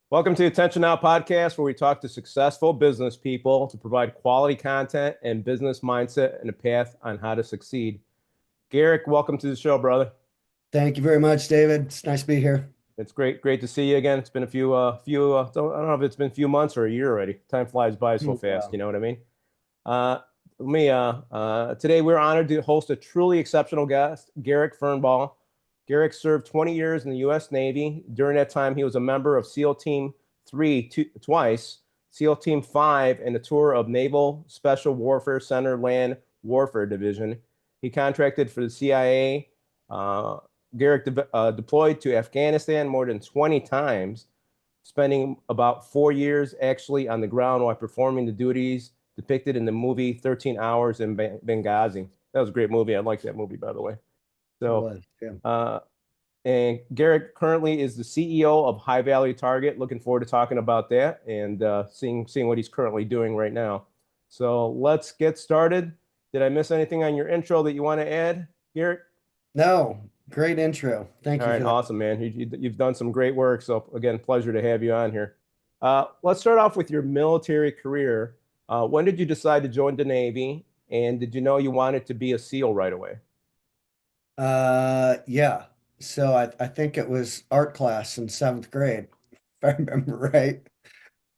Welcome to Attention Now podcast, where we talk to successful business people to provide quality content and business mindset and a path on how to succeed. Garrick, welcome to the show, brother. Thank you very much, David. It's nice to be here. It's great to see you again. It's been a I don't know if it's been a few months or a year already. Time flies by so fast, Wow. you know what I mean? Today we're honored to host a truly exceptional guest, Garrick Fernbaugh. Garrick served 20 years in the U.S. Navy. During that time, he was a member of SEAL Team 3 twice, SEAL Team 5, and a tour of Naval Special Warfare Center Land Warfare Division. He contracted for the CIA. Uh, Garrick deployed to Afghanistan more than 20 times, spending about 4 years actually on the ground while performing the duties depicted in the movie 13 Hours in Benghazi. That was a great movie. I like that movie, by the way. It So, was. Yeah. uh, and Garrett currently is the CEO of High Value Target. Looking forward to talking about that and seeing what he's currently doing right now. So let's get started. Did I miss anything on your intro that you want to add, Garrett? No, great intro. Thank All you right, for that. awesome, man. You've done some great work. So again, pleasure to have you on here. Let's start off with your military career. When did you decide to join the Navy? And did you know you wanted to be a SEAL right away? Yeah. So I think it was art class in seventh grade, if I remember right,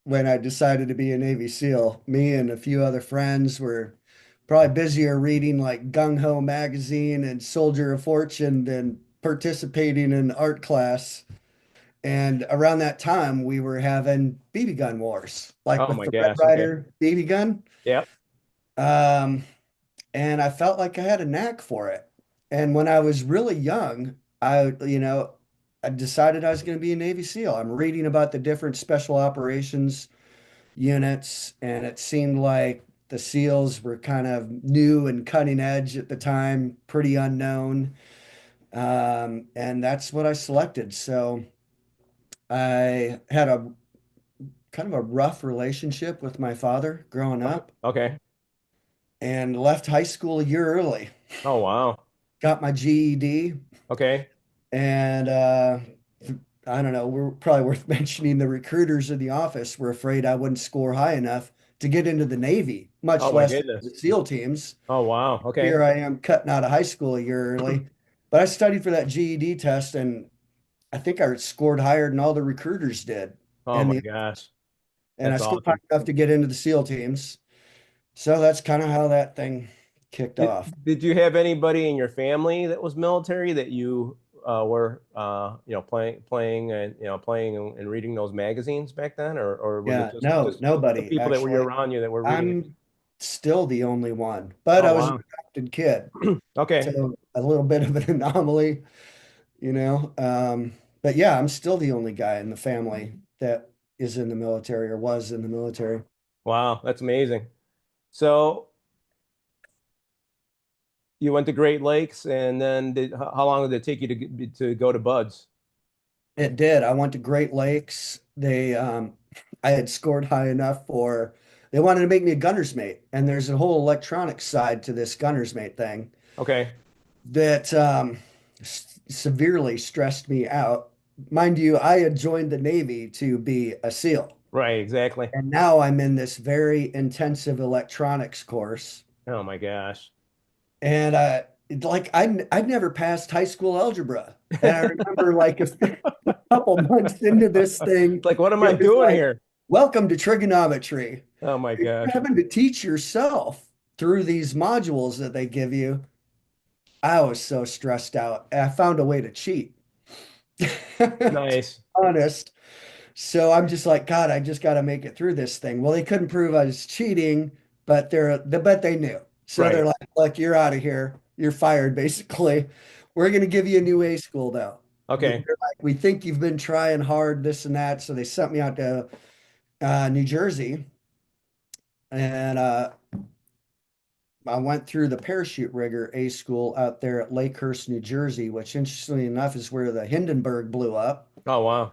when I decided to be a Navy SEAL. Me and a few other friends were probably busier reading like Gung Ho magazine and Soldier of Fortune than participating in art class. And around that time, we were having BB gun wars, like Oh with my the Red gosh. Okay. Ryder BB gun. Yep. Um, and I felt like I had a knack for it. And when I was really young, I decided I was going to be a Navy SEAL. I'm reading about the different special operations units, and it seemed like the SEALs were kind of new and cutting edge at the time, pretty unknown. And that's what I selected. So I had a kind of a rough relationship with my father growing Okay. up Okay. and left high school a year early. Oh wow. Got my GED, Okay. and I don't know, we're probably worth mentioning the recruiters in the office were afraid I wouldn't score high enough to get into the Navy, much Oh my less goodness. the SEAL teams. Oh wow. Okay. Here I am cutting out of high school a year early. But I studied for that GED test, and I think I scored higher than all the recruiters did. Oh And my the gosh. and I That's scored high awesome. enough to get into the SEAL teams. So that's kind of how that thing kicked Did off. did you have anybody in your family that was military that you were playing and reading those magazines back then, or was it Yeah, just no, just the nobody people that were actually. around you that were reading it? I'm still the only one, but Oh I was an wow. adopted kid, Okay. so a little bit of an anomaly, you know. But yeah, I'm still the only guy in the family that is in the military or was in the military. Wow, that's amazing. So you went to Great Lakes, and then how long did it take you to go to Buds? It did. I went to Great Lakes. I had scored high enough for, they wanted to make me a gunner's mate, and there's a whole electronic side to this gunner's mate thing Okay. that severely stressed me out. Mind you, I had joined the Navy to be a SEAL, Right, exactly. and now I'm in this very intensive electronics course. Oh my gosh. And I'd never passed high school algebra. And I remember like a couple months into this thing, Like, what am I it was doing like, here? welcome to trigonometry. Oh my You're gosh. having to teach yourself through these modules that they give you. I was so stressed out. I found a way to cheat. To be Nice. honest. So I'm just like, God, I just got to make it through this thing. Well, they couldn't prove I was cheating, but they knew. So they're Right. like, look, you're out of here. You're fired, basically. We're going to give you a new A school though. They're Okay. like, we think you've been trying hard, this and that. So they sent me out to New Jersey, and I went through the parachute rigger A school out there at Lakehurst, New Jersey, which interestingly enough is where the Hindenburg blew up. Oh wow.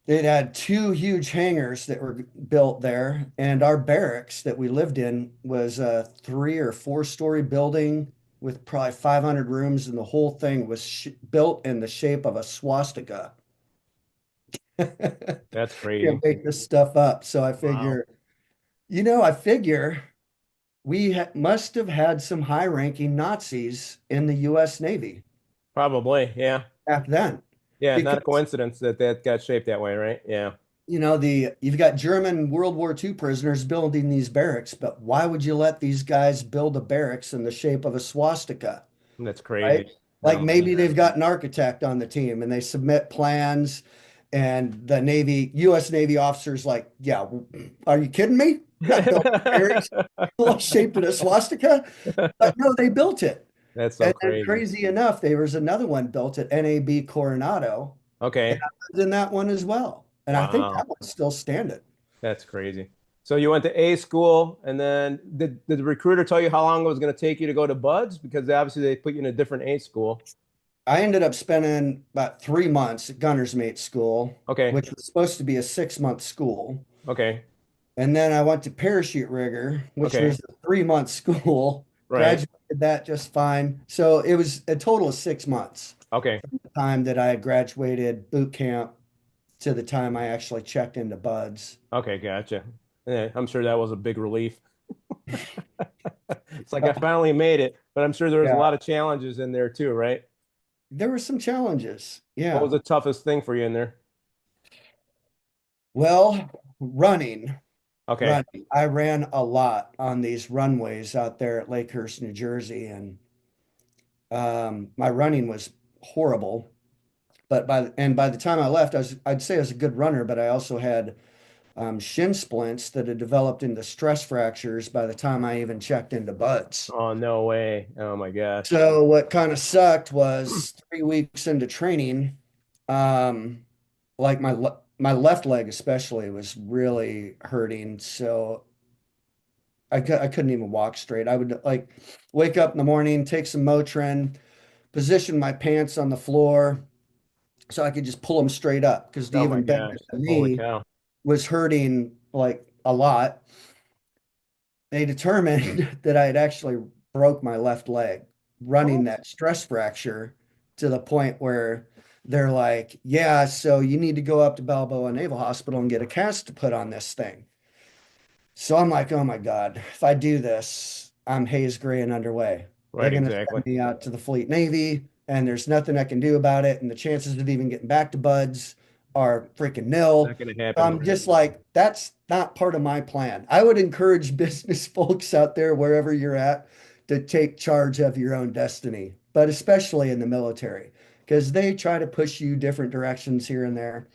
It had two huge hangars that were built there, and our barracks that we lived in was a 3 or 4 story building with probably 500 rooms, and the whole thing was sh built in the shape of a swastika. That's Can't crazy. make this stuff up. So I Wow. figure, I figure we ha must have had some high-ranking Nazis in the U.S. Navy Probably. Yeah. back then. Yeah. Not a Because, coincidence that that got shaped that way, right? Yeah. you've got German World War II prisoners building these barracks, but why would you let these guys build a barracks in the shape of a swastika? That's Right? crazy. Like Oh maybe man. they've got an architect on the team and they submit plans, and the U.S. Navy officers like, yeah, are you kidding me? We're not building barracks all shaped in a swastika. But no, they built it. That's so And then crazy. crazy enough, there was another one built at NAB Coronado, and Okay. I lived in that one as well. And I think that Wow. one's still standing. That's crazy. So you went to A school, and then did the recruiter tell you how long it was going to take you to go to Buds? Because obviously they put you in a different A school. I ended up spending about 3 months at Gunner's Mate School, Okay. which was supposed to be a 6-month school. Okay. And then I went to parachute rigger, which Okay. was a 3-month school, Right. graduated that just fine. So it was a total of 6 months Okay. from the time that I graduated boot camp to the time I actually checked into Buds. Okay. Gotcha. Yeah, I'm sure that was a big relief. It's like I finally made it, but I'm sure there was a Yeah, lot of challenges in there too, right? there were some challenges. What was Yeah. the toughest thing for you in there? Well, running, Okay. running. I ran a lot on these runways out there at Lakehurst, New Jersey, and my running was horrible. But by the time I left, I'd say I was a good runner, but I also had shin splints that had developed into stress fractures by the time I even checked into Buds. Oh, no way. Oh my gosh. So what kind of sucked was 3 weeks into training, um, like my left leg especially was really hurting. So I couldn't even walk straight. I would like wake up in the morning, take some Motrin, position my pants on the floor so I could just pull them straight up because to Oh my even bend gosh. the Holy knee cow. was hurting like a lot. They determined that I had actually broke my left leg running What? that stress fracture to the point where they're like, yeah, so you need to go up to Balboa Naval Hospital and get a cast to put on this thing. So I'm like, oh my God, if I do this, I'm haze gray and underway. They're Right, going to exactly. send me out to the Fleet Navy, and there's nothing I can do about it. And the chances of even getting back to Buds are freaking nil. Not gonna happen. I'm just like, that's not part of my plan. I would encourage business folks out there, wherever you're at, to take charge of your own destiny, but especially in the military, because they try to push you different directions here and there.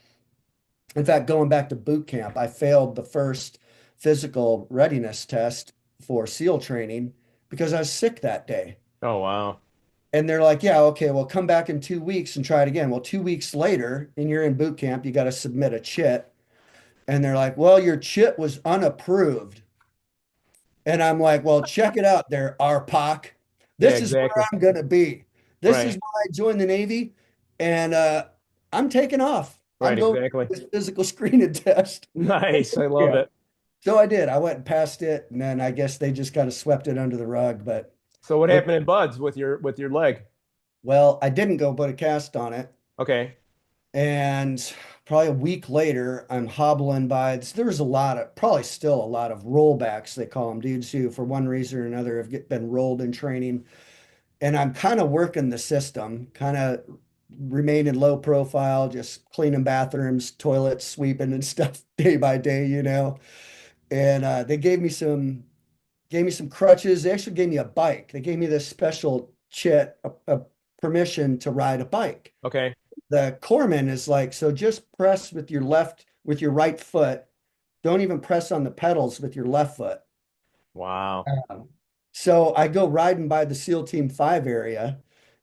In fact, going back to boot camp, I failed the first physical readiness test for SEAL training because I was sick that day. Oh wow. And they're like, yeah, okay, well, come back in 2 weeks and try it again. Well, 2 weeks later, and you're in boot camp, you got to submit a chit. And they're like, well, your chit was unapproved. And I'm like, well, check it out there, RPOC. Yeah, This is where exactly. I'm going to be. This is Right. why I joined the Navy. And I'm taking off. I'm Right, going exactly. to this physical screening test. Nice. I love Yeah. it. So I did. I went and passed it, and then I guess they just kind of swept it under the rug. But So what we're happened in Buds with your leg? well, I didn't go put a cast on it, Okay. and probably a week later, I'm hobbling by. There's a lot of probably still a lot of rollbacks they call them, dudes who for one reason or another been rolled in training, and I'm kind of working the system, kind of remaining low profile, just cleaning bathrooms, toilets, sweeping and stuff day by day. And they gave me some crutches. They actually gave me a bike. They gave me this special chit, a permission to ride a bike. Okay. The corpsman is like, so just press with your right foot. Don't even press on the pedals with your left foot. Wow. Um, so I go riding by the SEAL Team 5 area,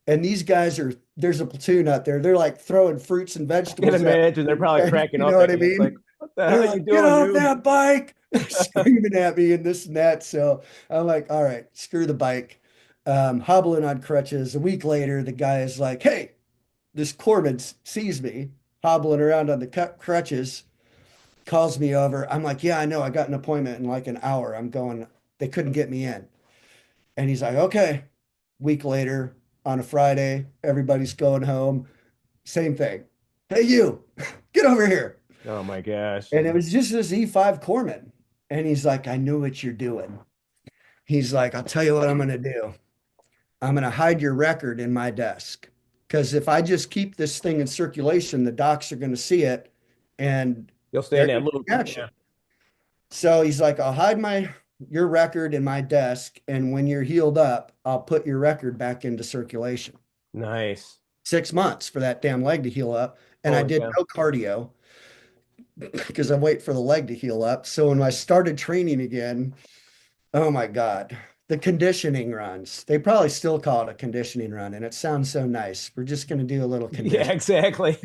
and there's a platoon out there. They're like throwing fruits and I can vegetables at imagine they're me. probably cracking You up know what at I you. It's like, mean? what the hell They're are you like, get doing, off dude? that bike, screaming at me and this and that. So I'm like, all right, screw the bike. Hobbling on crutches. A week later, the guy is like, hey, this corpsman sees me hobbling around on the crutches, calls me over. I'm like, yeah, I know. I got an appointment in like an hour. I'm going. They couldn't get me in. And he's like, okay. Week later, on a Friday, everybody's going home. Same thing. Hey, you, get over here. Oh my gosh. And it was just this E5 corpsman. And he's like, I knew what you're doing. He's like, I'll tell you what I'm going to do. I'm going to hide your record in my desk. Because if I just keep this thing in circulation, the docs are going to see it and You'll stay in they're that going to loop. take Yeah. action. So he's like, I'll hide your record in my desk. And when you're healed up, I'll put your record back into circulation. Nice. 6 months for that damn leg to heal up. And I Holy did cow. no cardio because I wait for the leg to heal up. So when I started training again, oh my God, the conditioning runs. They probably still call it a conditioning run, and it sounds so nice. We're just going to do a little Yeah, condition. exactly.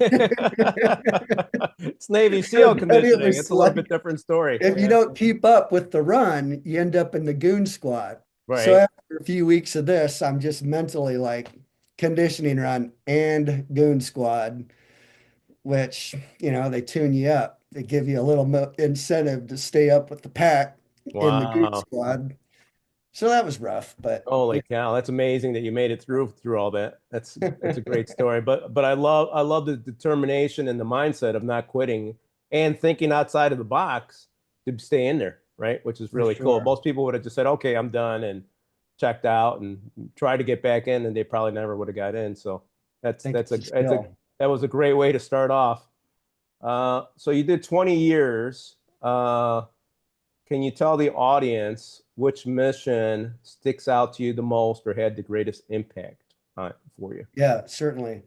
It's Navy SEAL But it conditioning. was It's a little bit like different story. if you Yeah. don't keep up with the run, you end up in the goon squad. So Right. after a few weeks of this, I'm just mentally like conditioning run and goon squad, which, they tune you up. They give you a little incentive to stay up with the pack in the goon Wow. squad. So that was rough, but Holy cow. That's amazing that you made it through all that. That's a great story. But I love the determination and the mindset of not quitting and thinking outside of the box to stay in there, right? Which is for really cool. sure. Most people would have just said, okay, I'm done and checked out and tried to get back in and they probably never would have got in. So I think it's a that's a skill. that was a great way to start off. So you did 20 years. Can you tell the audience which mission sticks out to you the most or had the greatest impact for you? Yeah, certainly.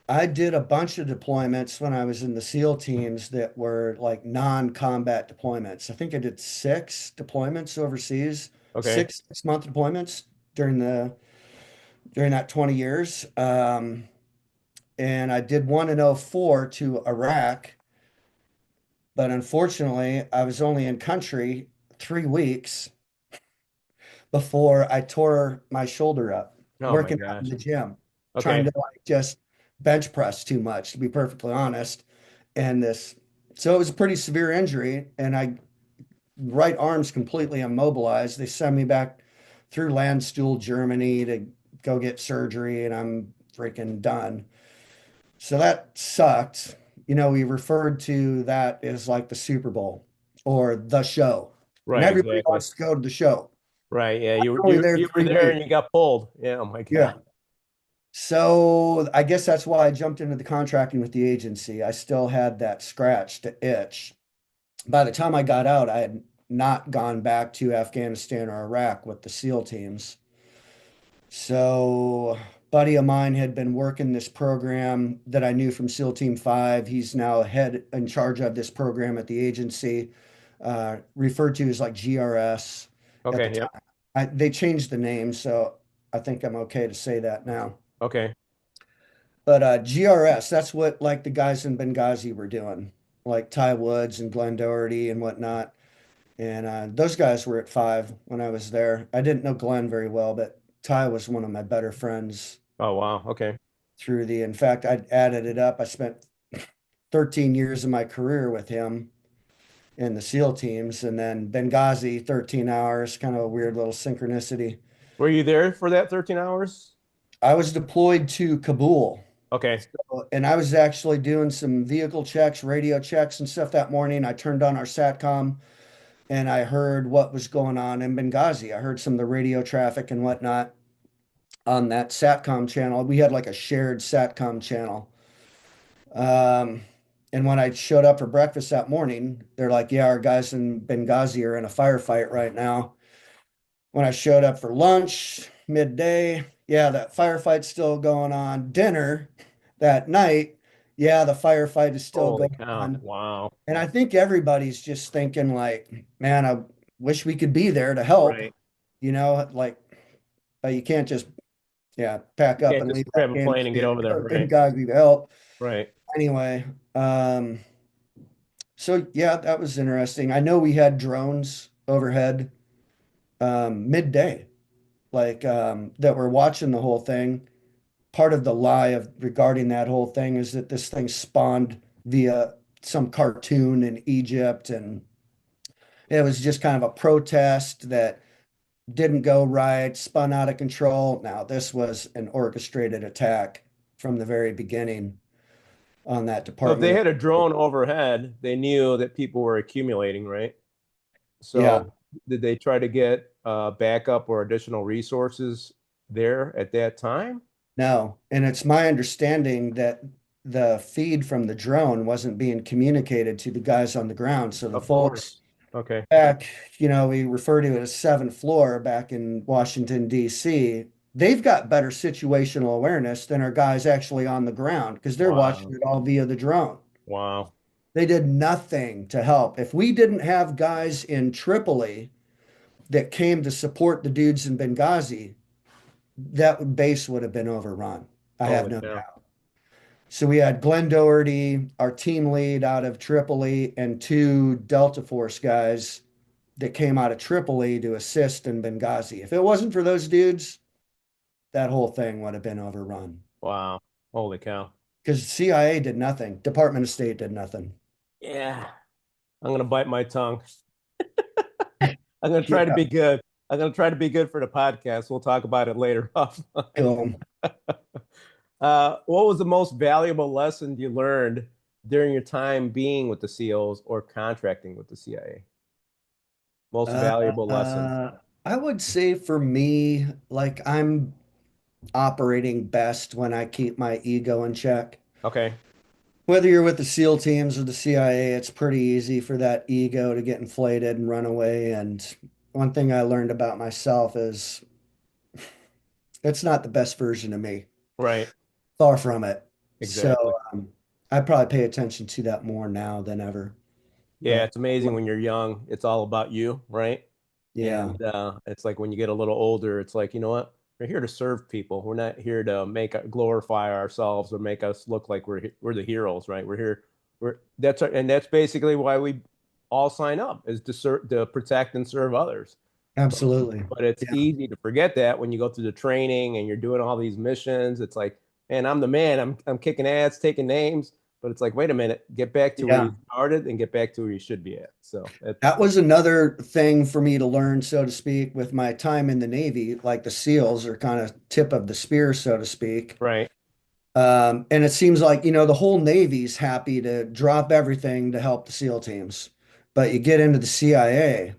I did a bunch of deployments when I was in the SEAL teams that were like non-combat deployments. I think I did 6 deployments overseas, Okay. 6 month deployments during that 20 years. And I did one in '04 to Iraq, but unfortunately, I was only in country 3 weeks before I tore my shoulder up Oh my working out in gosh. the gym, trying Okay. to like just bench press too much, to be perfectly honest. And so it was a pretty severe injury, and I right arm's completely immobilized. They sent me back through Landstuhl, Germany to go get surgery, and I'm freaking done. So that sucked. We referred to that as like the Super Bowl or the show, and Right, everybody exactly. wants to go to the show. Right. Yeah, I'm only there you were three there and weeks. you got pulled. Yeah, oh my God. Yeah. So I guess that's why I jumped into the contracting with the agency. I still had that scratch to itch. By the time I got out, I had not gone back to Afghanistan or Iraq with the SEAL teams. So, a buddy of mine had been working this program that I knew from SEAL Team 5. He's now head in charge of this program at the agency, referred to as like GRS at the Okay, yep. time. They changed the name, so I think I'm okay to say that now. Okay. But GRS, that's what like the guys in Benghazi were doing, like Ty Woods and Glenn Doherty and whatnot. And those guys were at 5 when I was there. I didn't know Glenn very well, but Ty was one of my better friends Oh wow. Okay. in fact, I added it up. I spent 13 years of my career with him in the SEAL teams, and then Benghazi, 13 hours, kind of a weird little synchronicity. Were you there for that 13 hours? I was deployed to Kabul. Okay. And I was actually doing some vehicle checks, radio checks, and stuff that morning. I turned on our SATCOM and I heard what was going on in Benghazi. I heard some of the radio traffic and whatnot on that SATCOM channel. We had like a shared SATCOM channel. Um, and when I showed up for breakfast that morning, they're like, yeah, our guys in Benghazi are in a firefight right now. When I showed up for lunch, midday, yeah, that firefight's still going on. Dinner that night, yeah, the firefight is still Holy going cow. on. Wow. And I think everybody's just thinking like, man, I wish we could be there to help. Right. Like you can't just, yeah, pack You up can't and just leave grab a plane and get Afghanistan over and there. go to Right. Benghazi to help. Right. Anyway, so yeah, that was interesting. I know we had drones overhead midday, like that were watching the whole thing. Part of the lie of regarding that whole thing is that this thing spawned via some cartoon in Egypt, and it was just kind of a protest that didn't go right, spun out of control. Now, this was an orchestrated attack from the very beginning. on that So if they department. had a drone overhead, they knew that people were accumulating, right? Yeah, So did they try to get backup or additional resources there at that time? no. And it's my understanding that the feed from the drone wasn't being communicated to the guys on the ground. So the Of folks course. Okay. back, we refer to it as seventh floor back in Washington, D.C. They've got better situational awareness than our guys actually on the ground because they're watching Wow. it all via the drone. Wow. They did nothing to help. If we didn't have guys in Tripoli that came to support the dudes in Benghazi, that base would have been overrun. I have Holy no cow. doubt. So we had Glenn Doherty, our team lead out of Tripoli, and two Delta Force guys that came out of Tripoli to assist in Benghazi. If it wasn't for those dudes, that whole thing would have been overrun. Wow. Holy cow. Because CIA did nothing, Department of State did nothing. Yeah. I'm gonna bite my tongue. I'm gonna try to Yeah, be good. I'm gonna try to be good for the podcast. We'll talk about it later offline. cool. What was the most valuable lesson you learned during your time being with the SEALs or contracting with the CIA? Most Uh, valuable lesson. uh, I would say for me, like I'm operating best when I keep my ego in check. Okay. Whether you're with the SEAL teams or the CIA, it's pretty easy for that ego to get inflated and run away. And one thing I learned about myself is it's not the best version of me. Right. Far from it. So Exactly. I probably pay attention to that more now than ever. Yeah, But it's amazing when you're young, it's all about you, right? yeah, And it's like when you get a little older, it's like, you know what? We're here to serve people. We're not here to make glorify ourselves or make us look like we're the heroes, right? We're here. And that's basically why we all sign up is to protect and serve others. But, absolutely. but it's Yeah. easy to forget that when you go through the training and you're doing all these missions. It's like, man, I'm the man. I'm kicking ass, taking names. But it's like, wait a minute, get back to where Yeah. you started and get back to where you should be at. So it's That was another thing for me to learn, so to speak, with my time in the Navy. Like the SEALs are kind of tip of the spear, so to speak. right, And it seems like, the whole Navy's happy to drop everything to help the SEAL teams. But you get into the CIA,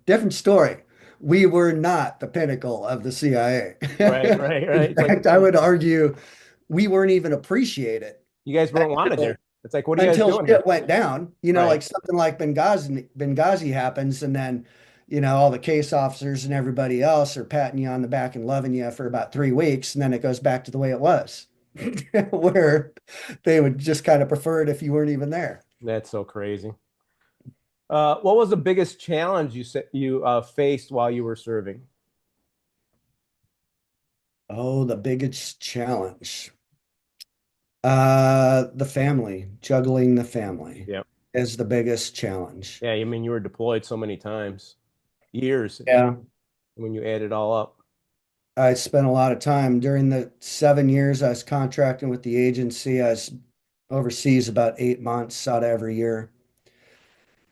different story. We were not the pinnacle of the right, CIA. right, In right. It's like fact, I would argue we weren't even appreciated you guys weren't wanted until there. It's like, what are you guys until doing here? shit went down. Right. Like something like Benghazi happens, and then all the case officers and everybody else are patting you on the back and loving you for about 3 weeks, and then it goes back to the way it was, where they would just kind of prefer it if you weren't even there. That's so crazy. What was the biggest challenge you faced while you were serving? Oh, the biggest challenge. The family, juggling the family Yeah. is the biggest challenge. Yeah, I mean you were deployed so many times, years Yeah. when you add it all up. I spent a lot of time during the 7 years I was contracting with the agency. I was overseas about 8 months out of every year.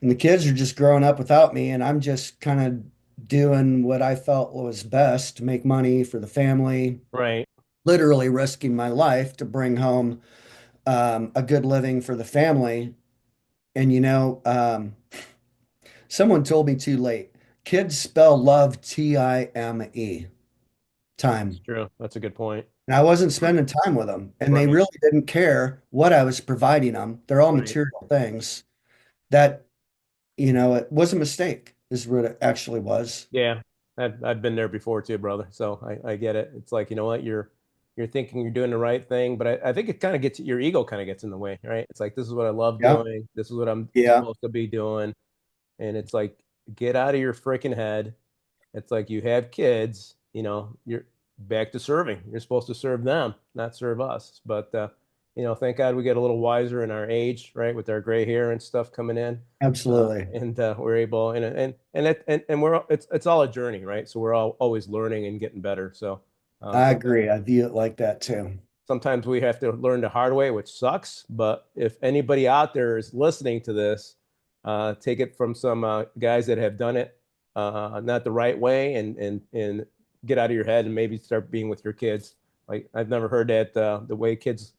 And the kids are just growing up without me, and I'm just kind of doing what I felt was best to make money for the family, Right. literally risking my life to bring home a good living for the family. And someone told me too late. Kids spell love Time, That's time. true. That's a good point. And I wasn't spending time with them, and they Right. really didn't care what I was providing them. They're all Right. material things that, it was a mistake, is what it actually was. Yeah. I've been there before too, brother. So I get it. It's like, you know what, you're thinking you're doing the right thing, but I think it kind of gets your ego kind of gets in the way, right? It's like this is what I love Yeah. doing. This is what I'm Yeah. supposed to be doing. And it's like, get out of your freaking head. It's like you have kids, you're back to serving. You're supposed to serve them, not serve us. But thank God we get a little wiser in our age, right, with our gray hair and stuff coming in, Absolutely. and we're able, and we're it's all a journey, right? So we're all always learning and getting better. So I sometimes agree. I view it like that too. sometimes we have to learn the hard way, which sucks. But if anybody out there is listening to this, take it from some guys that have done it not the right way, and get out of your head and maybe start being with your kids. Like I've never heard that the way kids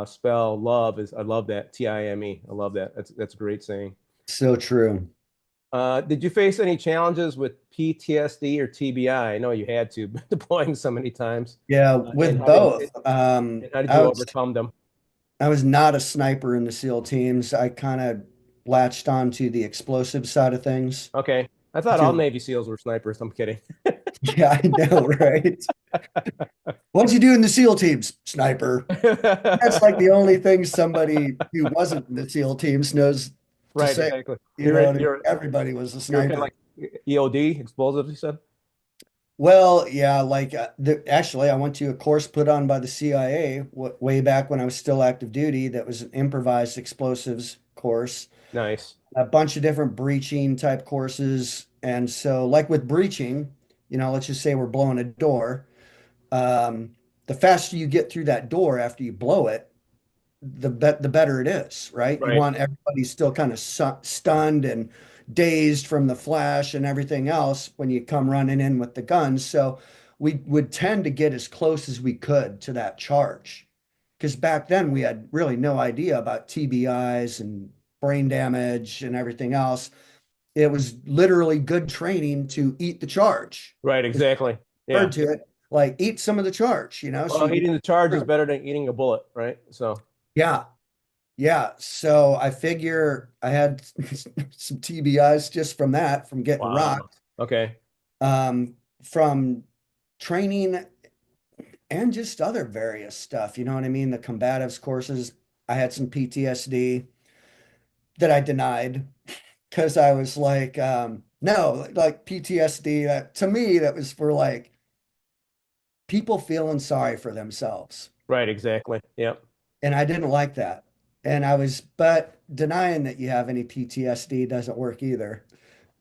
spell love is I love that Time. I love that. That's a great saying. So true. Did you face any challenges with PTSD or TBI? I know you had to, deploying so many times. Yeah, And with both. how did you overcome them? I was not a sniper in the SEAL teams. I kind of latched on to the explosive side of things. Okay. I thought all To Navy SEAls were snipers. I'm kidding. Yeah, I know, right? What'd you do in the SEAL teams? Sniper. That's like the only thing somebody who wasn't in the SEAL teams knows to Right, say. exactly. You know You're what I mean? you're Everybody was a you're kind of sniper. like EOD, explosives, you said? Well, yeah, like actually, I went to a course put on by the CIA way back when I was still active duty. That was an improvised explosives course, Nice. a bunch of different breaching type courses. And so, like with breaching, let's just say we're blowing a door. Um, the faster you get through that door after you blow it, the better it is, right? You Right. want everybody still kind of stunned and dazed from the flash and everything else when you come running in with the guns. So we would tend to get as close as we could to that charge. Because back then we had really no idea about TBIs and brain damage and everything else. It was literally good training to eat the charge. Right, Is exactly. referred Yeah. to it like eat some of the charge, so Well, you can. eating the charge is better than eating a bullet, right? So, Yeah, yeah, so I figure I had some TBIs just from that, from getting wow. rocked, Okay. from training and just other various stuff. You know what I mean? The combatives courses, I had some PTSD that I denied because I was like, no, like PTSD, to me, that was for like people feeling sorry for themselves. Right, exactly. Yep. And I didn't like that. But denying that you have any PTSD doesn't work either.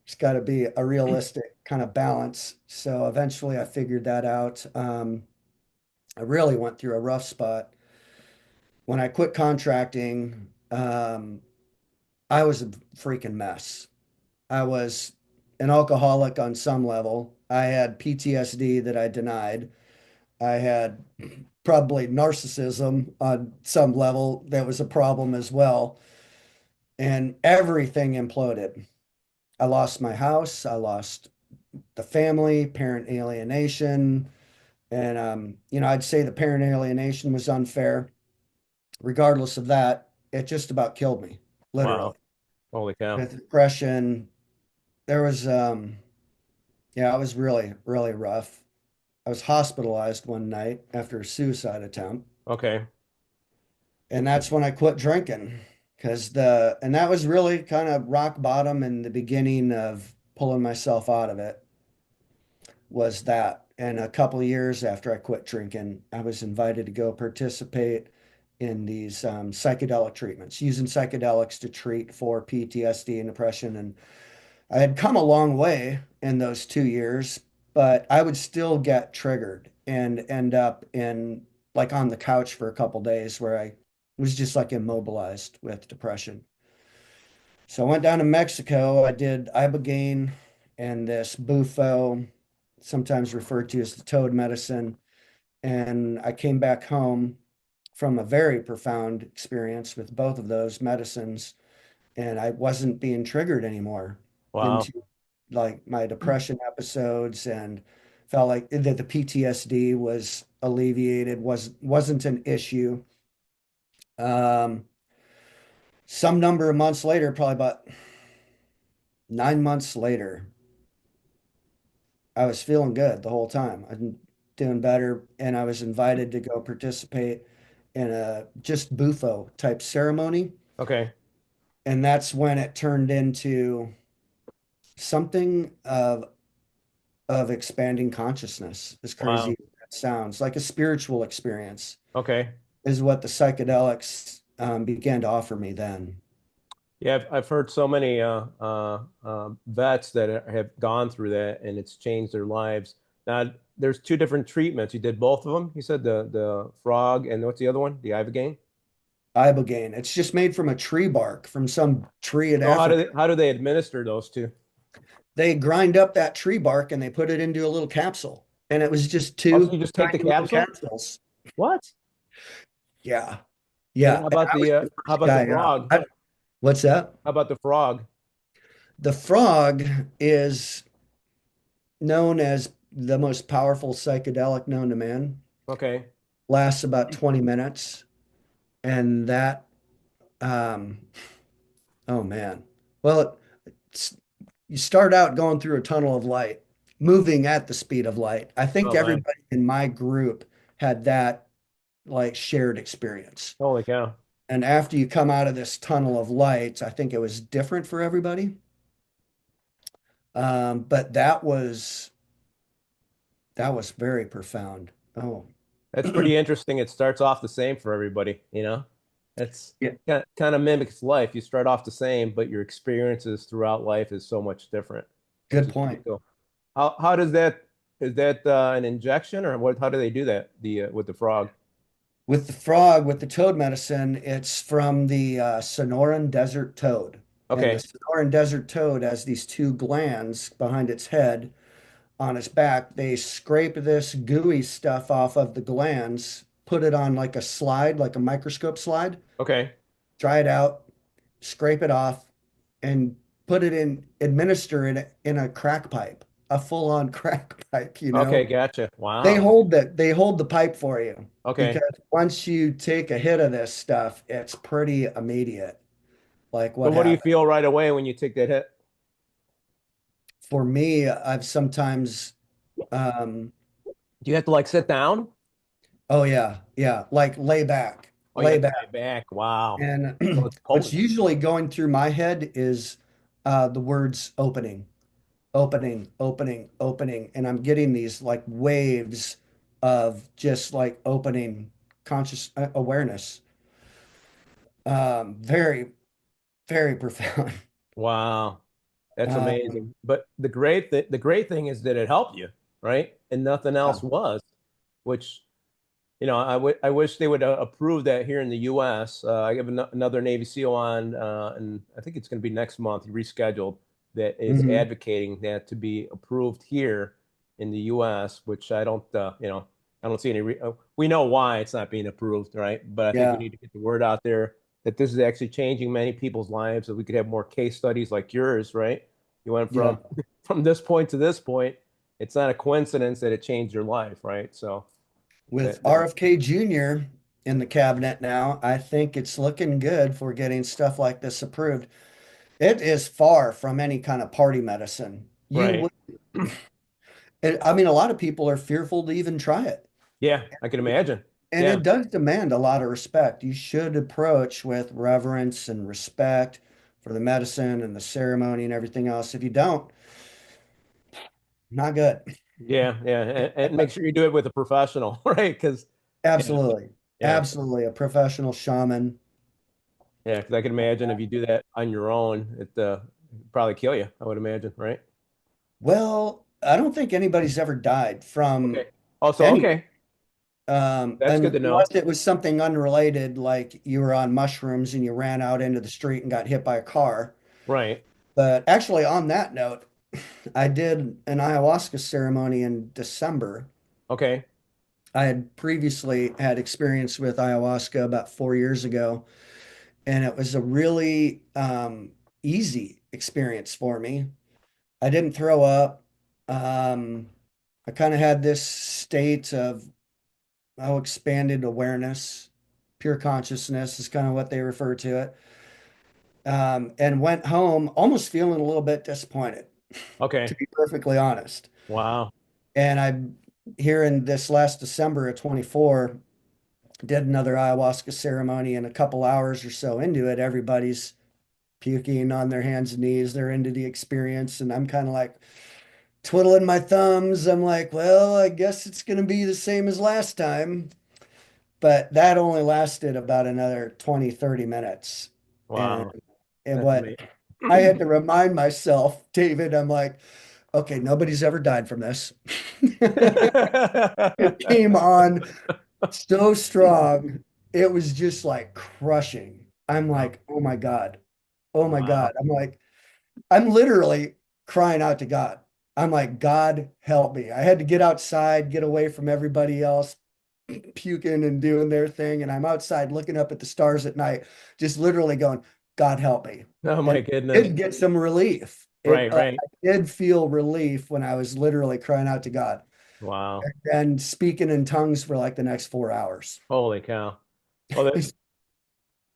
It's got to be a realistic kind of balance. So eventually I figured that out. I really went through a rough spot. When I quit contracting, I was a freaking mess. I was an alcoholic on some level. I had PTSD that I denied. I had probably narcissism on some level that was a problem as well. And everything imploded. I lost my house. I lost the family, parent alienation. And, I'd say the parent alienation was unfair. Regardless of that, it just about killed me, Wow. literally. Holy cow. With depression, there was, yeah, it was really, really rough. I was hospitalized one night after a suicide attempt. Okay. And that's when I quit drinking and that was really kind of rock bottom and the beginning of pulling myself out of it was that. And a couple of years after I quit drinking, I was invited to go participate in these psychedelic treatments, using psychedelics to treat for PTSD and depression. And I had come a long way in those 2 years, but I would still get triggered and end up in like on the couch for a couple days where I was just like immobilized with depression. So I went down to Mexico. I did ibogaine and this bufo, sometimes referred to as the toad medicine. And I came back home from a very profound experience with both of those medicines, and I wasn't being triggered anymore Wow. into like my depression episodes and felt like that the PTSD was alleviated, wasn't an issue. Um, some number of months later, probably about 9 months later, I was feeling good the whole time. I'm doing better, and I was invited to go participate in a just bufo type ceremony. Okay. And that's when it turned into something of expanding consciousness, as crazy Wow. as that sounds, like a spiritual experience Okay. is what the psychedelics began to offer me then. Yeah, I've heard so many vets that have gone through that and it's changed their lives. Now, there's two different treatments. You did both of them. You said the frog and what's the other one? The ibogaine. Ibogaine, it's just made from a tree bark from some tree in So Africa. how do they administer those two? They grind up that tree bark and they put it into a little capsule. And it was just Also, two you just take the tiny little capsule? capsules. What? Yeah. And Yeah, and I was the how first about the guy up. frog? What's that? How about the frog? The frog is known as the most powerful psychedelic known to man. Okay. Lasts about 20 minutes. And that, um, oh man. Well, it's, you start out going through a tunnel of light, moving at the speed of light. I think Oh my. everybody in my group had that like shared experience. Holy cow. And after you come out of this tunnel of light, I think it was different for everybody. But that was very profound. Oh, That's pretty interesting. It starts off the same for everybody, you know? It's yeah, kind of mimics life. You start off the same, but your experiences throughout life is so much different, which good is pretty point. cool. How does that is that an injection or what how do they do that with the frog? With the frog, with the toad medicine, it's from the Sonoran desert toad. And the Okay. Sonoran desert toad has these two glands behind its head on its back. They scrape this gooey stuff off of the glands, put it on like a slide, like a microscope slide, Okay. dry it out, scrape it off, and put it in, administer it in a crack pipe, a full-on crack pipe, you Okay, know. gotcha. They Wow. hold that, they hold the pipe for you because Okay. once you take a hit of this stuff, it's pretty immediate. Like So what what do you happened. feel right away when you take that hit? For me, I've sometimes um Do you have to like sit down? oh yeah, yeah, like Oh, you lay have to back. lay back. Wow. So And it's what's potent. usually going through my head is the words opening, opening, opening, opening. And I'm getting these like waves of just like opening conscious awareness. Very, very profound. Wow. That's Um, amazing. But the great thing is that it helped you, right? And nothing yeah. else was, which I wish they would approve that here in the U.S. I have another Navy SEAL on, and I think it's going to be next month, rescheduled, that is Hmm. advocating that to be approved here in the U.S., which I don't, I don't see any. We know why it's not being approved, right? But I think we Yeah. need to get the word out there that this is actually changing many people's lives, that we could have more case studies like yours, right? You went Yeah. from from this point to this point. It's not a coincidence that it changed your life, right? So With that RFK Jr. in the cabinet now, I think it's looking good for getting stuff like this approved. It is far from any kind of party medicine. You right. would, I mean, a lot of people are fearful to even try it. Yeah, I can imagine. And Yeah, it does demand a lot of respect. You should approach with reverence and respect for the medicine and the ceremony and everything else. If you don't, not good. yeah, and make sure you do it with a professional, right? Because yeah, Absolutely. yeah, Absolutely. A professional shaman. yeah. Because I can imagine if you do that on your own, it probably kill you. I would imagine, right? Well, I don't think anybody's ever died from Okay. Also, any, okay, that's good to know. unless it was something unrelated, like you were on mushrooms and you ran out into the street and got hit by a car. Right. But actually, on that note, I did an ayahuasca ceremony in December. Okay. I had previously had experience with ayahuasca about 4 years ago, and it was a really easy experience for me. I didn't throw up. Um, I kind of had this state of expanded awareness, pure consciousness is kind of what they refer to it. And went home almost feeling a little bit disappointed, to Okay. be perfectly honest. Wow. And I, here in this last December of 24, did another ayahuasca ceremony, and a couple hours or so into it, everybody's puking on their hands and knees. They're into the experience. And I'm kind of like twiddling my thumbs. I'm like, well, I guess it's going to be the same as last time. But that only lasted about another 20, 30 minutes. And, Wow. and That's what amazing. I had to remind myself, David, I'm like, okay, nobody's ever died from this. It came on so strong. It was just like crushing. I'm Wow. like, oh my God. Oh my Wow. God. I'm like, I'm literally crying out to God. I'm like, God, help me. I had to get outside, get away from everybody else, puking and doing their thing. And I'm outside looking up at the stars at night, just literally going, God help me. Oh And my I goodness. did get some relief. Right, right. I did feel relief when I was literally crying out to God Wow. and speaking in tongues for like the next 4 hours. Holy cow. Well,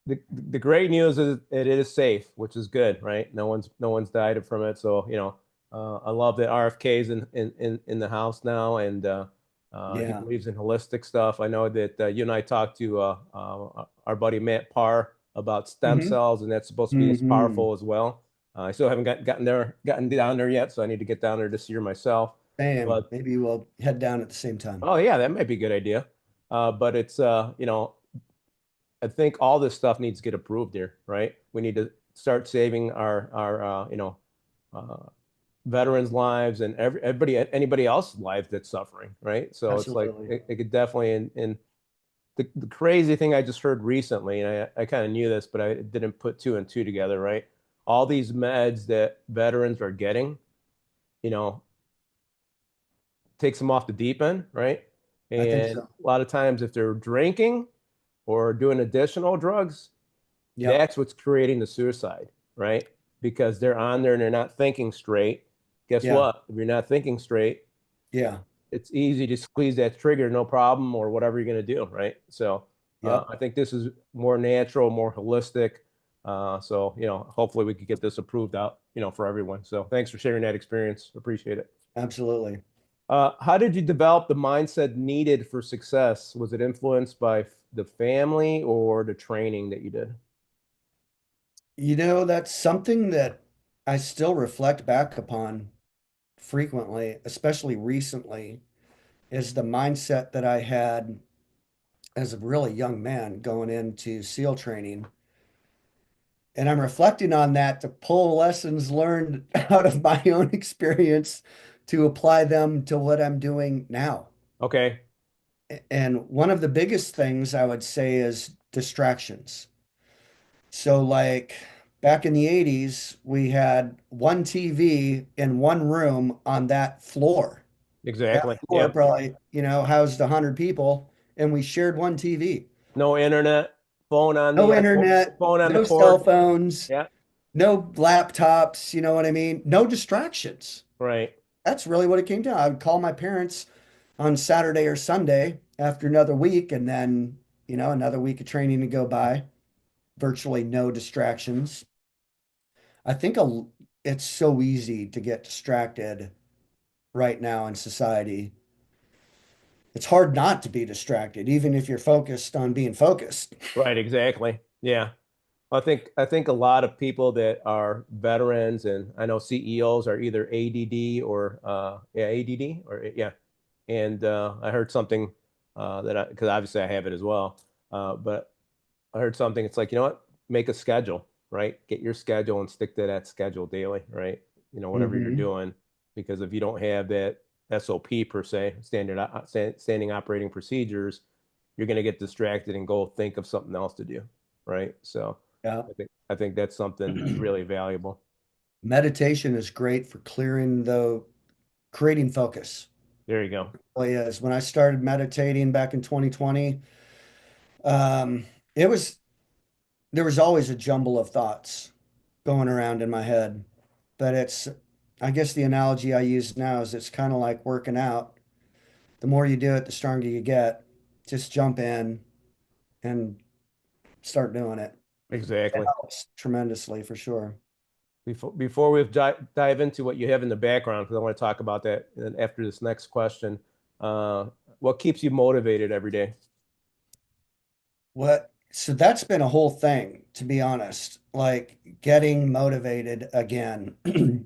the great news is it is safe, which is good, right? No one's died from it. So, I love that RFK's in the house now, and he Yeah. believes in holistic stuff. I know that you and I talked to our buddy Matt Parr about stem Hmm. cells, and that's supposed to be as Hmm. powerful as well. I still haven't gotten down there yet, so I need to get down there this year myself. Same. But Maybe we'll head down at the same time. oh yeah, that might be a good idea. But it's I think all this stuff needs to get approved here, right? We need to start saving our uh, veterans' lives and anybody else's lives that's suffering, right? So it's like Absolutely. it could definitely and the crazy thing I just heard recently, and I kind of knew this, but I didn't put two and two together, right? All these meds that veterans are getting, you know, takes them off the deep end, right? I think And so. a lot of times if they're drinking or doing additional drugs, Yep. that's what's creating the suicide, right? Because they're on there and they're not thinking straight. Guess Yeah. what? If you're not thinking straight, Yeah. it's easy to squeeze that trigger, no problem, or whatever you're going to do, right? So Yep. I think this is more natural, more holistic. So, hopefully we could get this approved out, for everyone. So thanks for sharing that experience. Appreciate it. Absolutely. How did you develop the mindset needed for success? Was it influenced by the family or the training that you did? That's something that I still reflect back upon frequently, especially recently, is the mindset that I had as a really young man going into SEAL training. And I'm reflecting on that to pull lessons learned out of my own experience to apply them to what I'm doing now. Okay. And one of the biggest things I would say is distractions. So, like back in the 80s, we had one TV in one room on that floor. That Exactly. floor Yep. probably, housed 100 people, and we shared one TV. No internet, phone on No the internet, phone on the no cell cord. phones, Yeah. no laptops, you know what I mean? No distractions. Right. That's really what it came down. I would call my parents on Saturday or Sunday after another week, and then, another week of training to go by, virtually no distractions. I think it's so easy to get distracted right now in society. It's hard not to be distracted, even if you're focused on being focused. Right. Exactly. Yeah. I think a lot of people that are veterans and I know CEOs are either ADD or yeah, ADD or yeah. And I heard something that because obviously I have it as well. But I heard something. It's like, you know what? Make a schedule, right? Get your schedule and stick to that schedule daily, right? Whatever you're Hmm. doing, because if you don't have that SOP per se, standing operating procedures, you're going to get distracted and go think of something else to do, right? So Yeah. I think that's something really valuable. Meditation is great for creating focus. There you go. Well, yes, when I started meditating back in 2020, um, it was there was always a jumble of thoughts going around in my head. But I guess the analogy I use now is it's kind of like working out. The more you do it, the stronger you get. Just jump in and start doing it. It Exactly. helps tremendously for sure. Before we dive into what you have in the background, because I want to talk about that after this next question. Uh, what keeps you motivated every day? So that's been a whole thing, to be honest, like getting motivated again.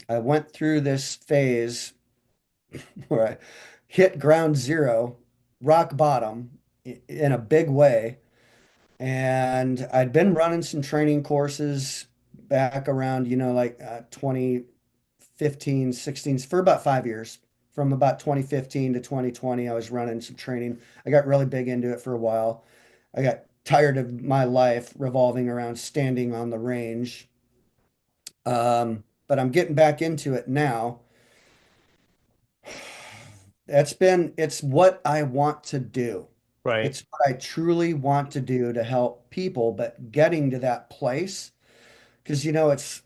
I went through this phase where I hit ground zero, rock bottom in a big way. And I'd been running some training courses back around, 2015, 16, for about 5 years. From about 2015 to 2020, I was running some training. I got really big into it for a while. I got tired of my life revolving around standing on the range. But I'm getting back into it now. It's what I want to do. Right. It's what I truly want to do to help people, but getting to that place, because it's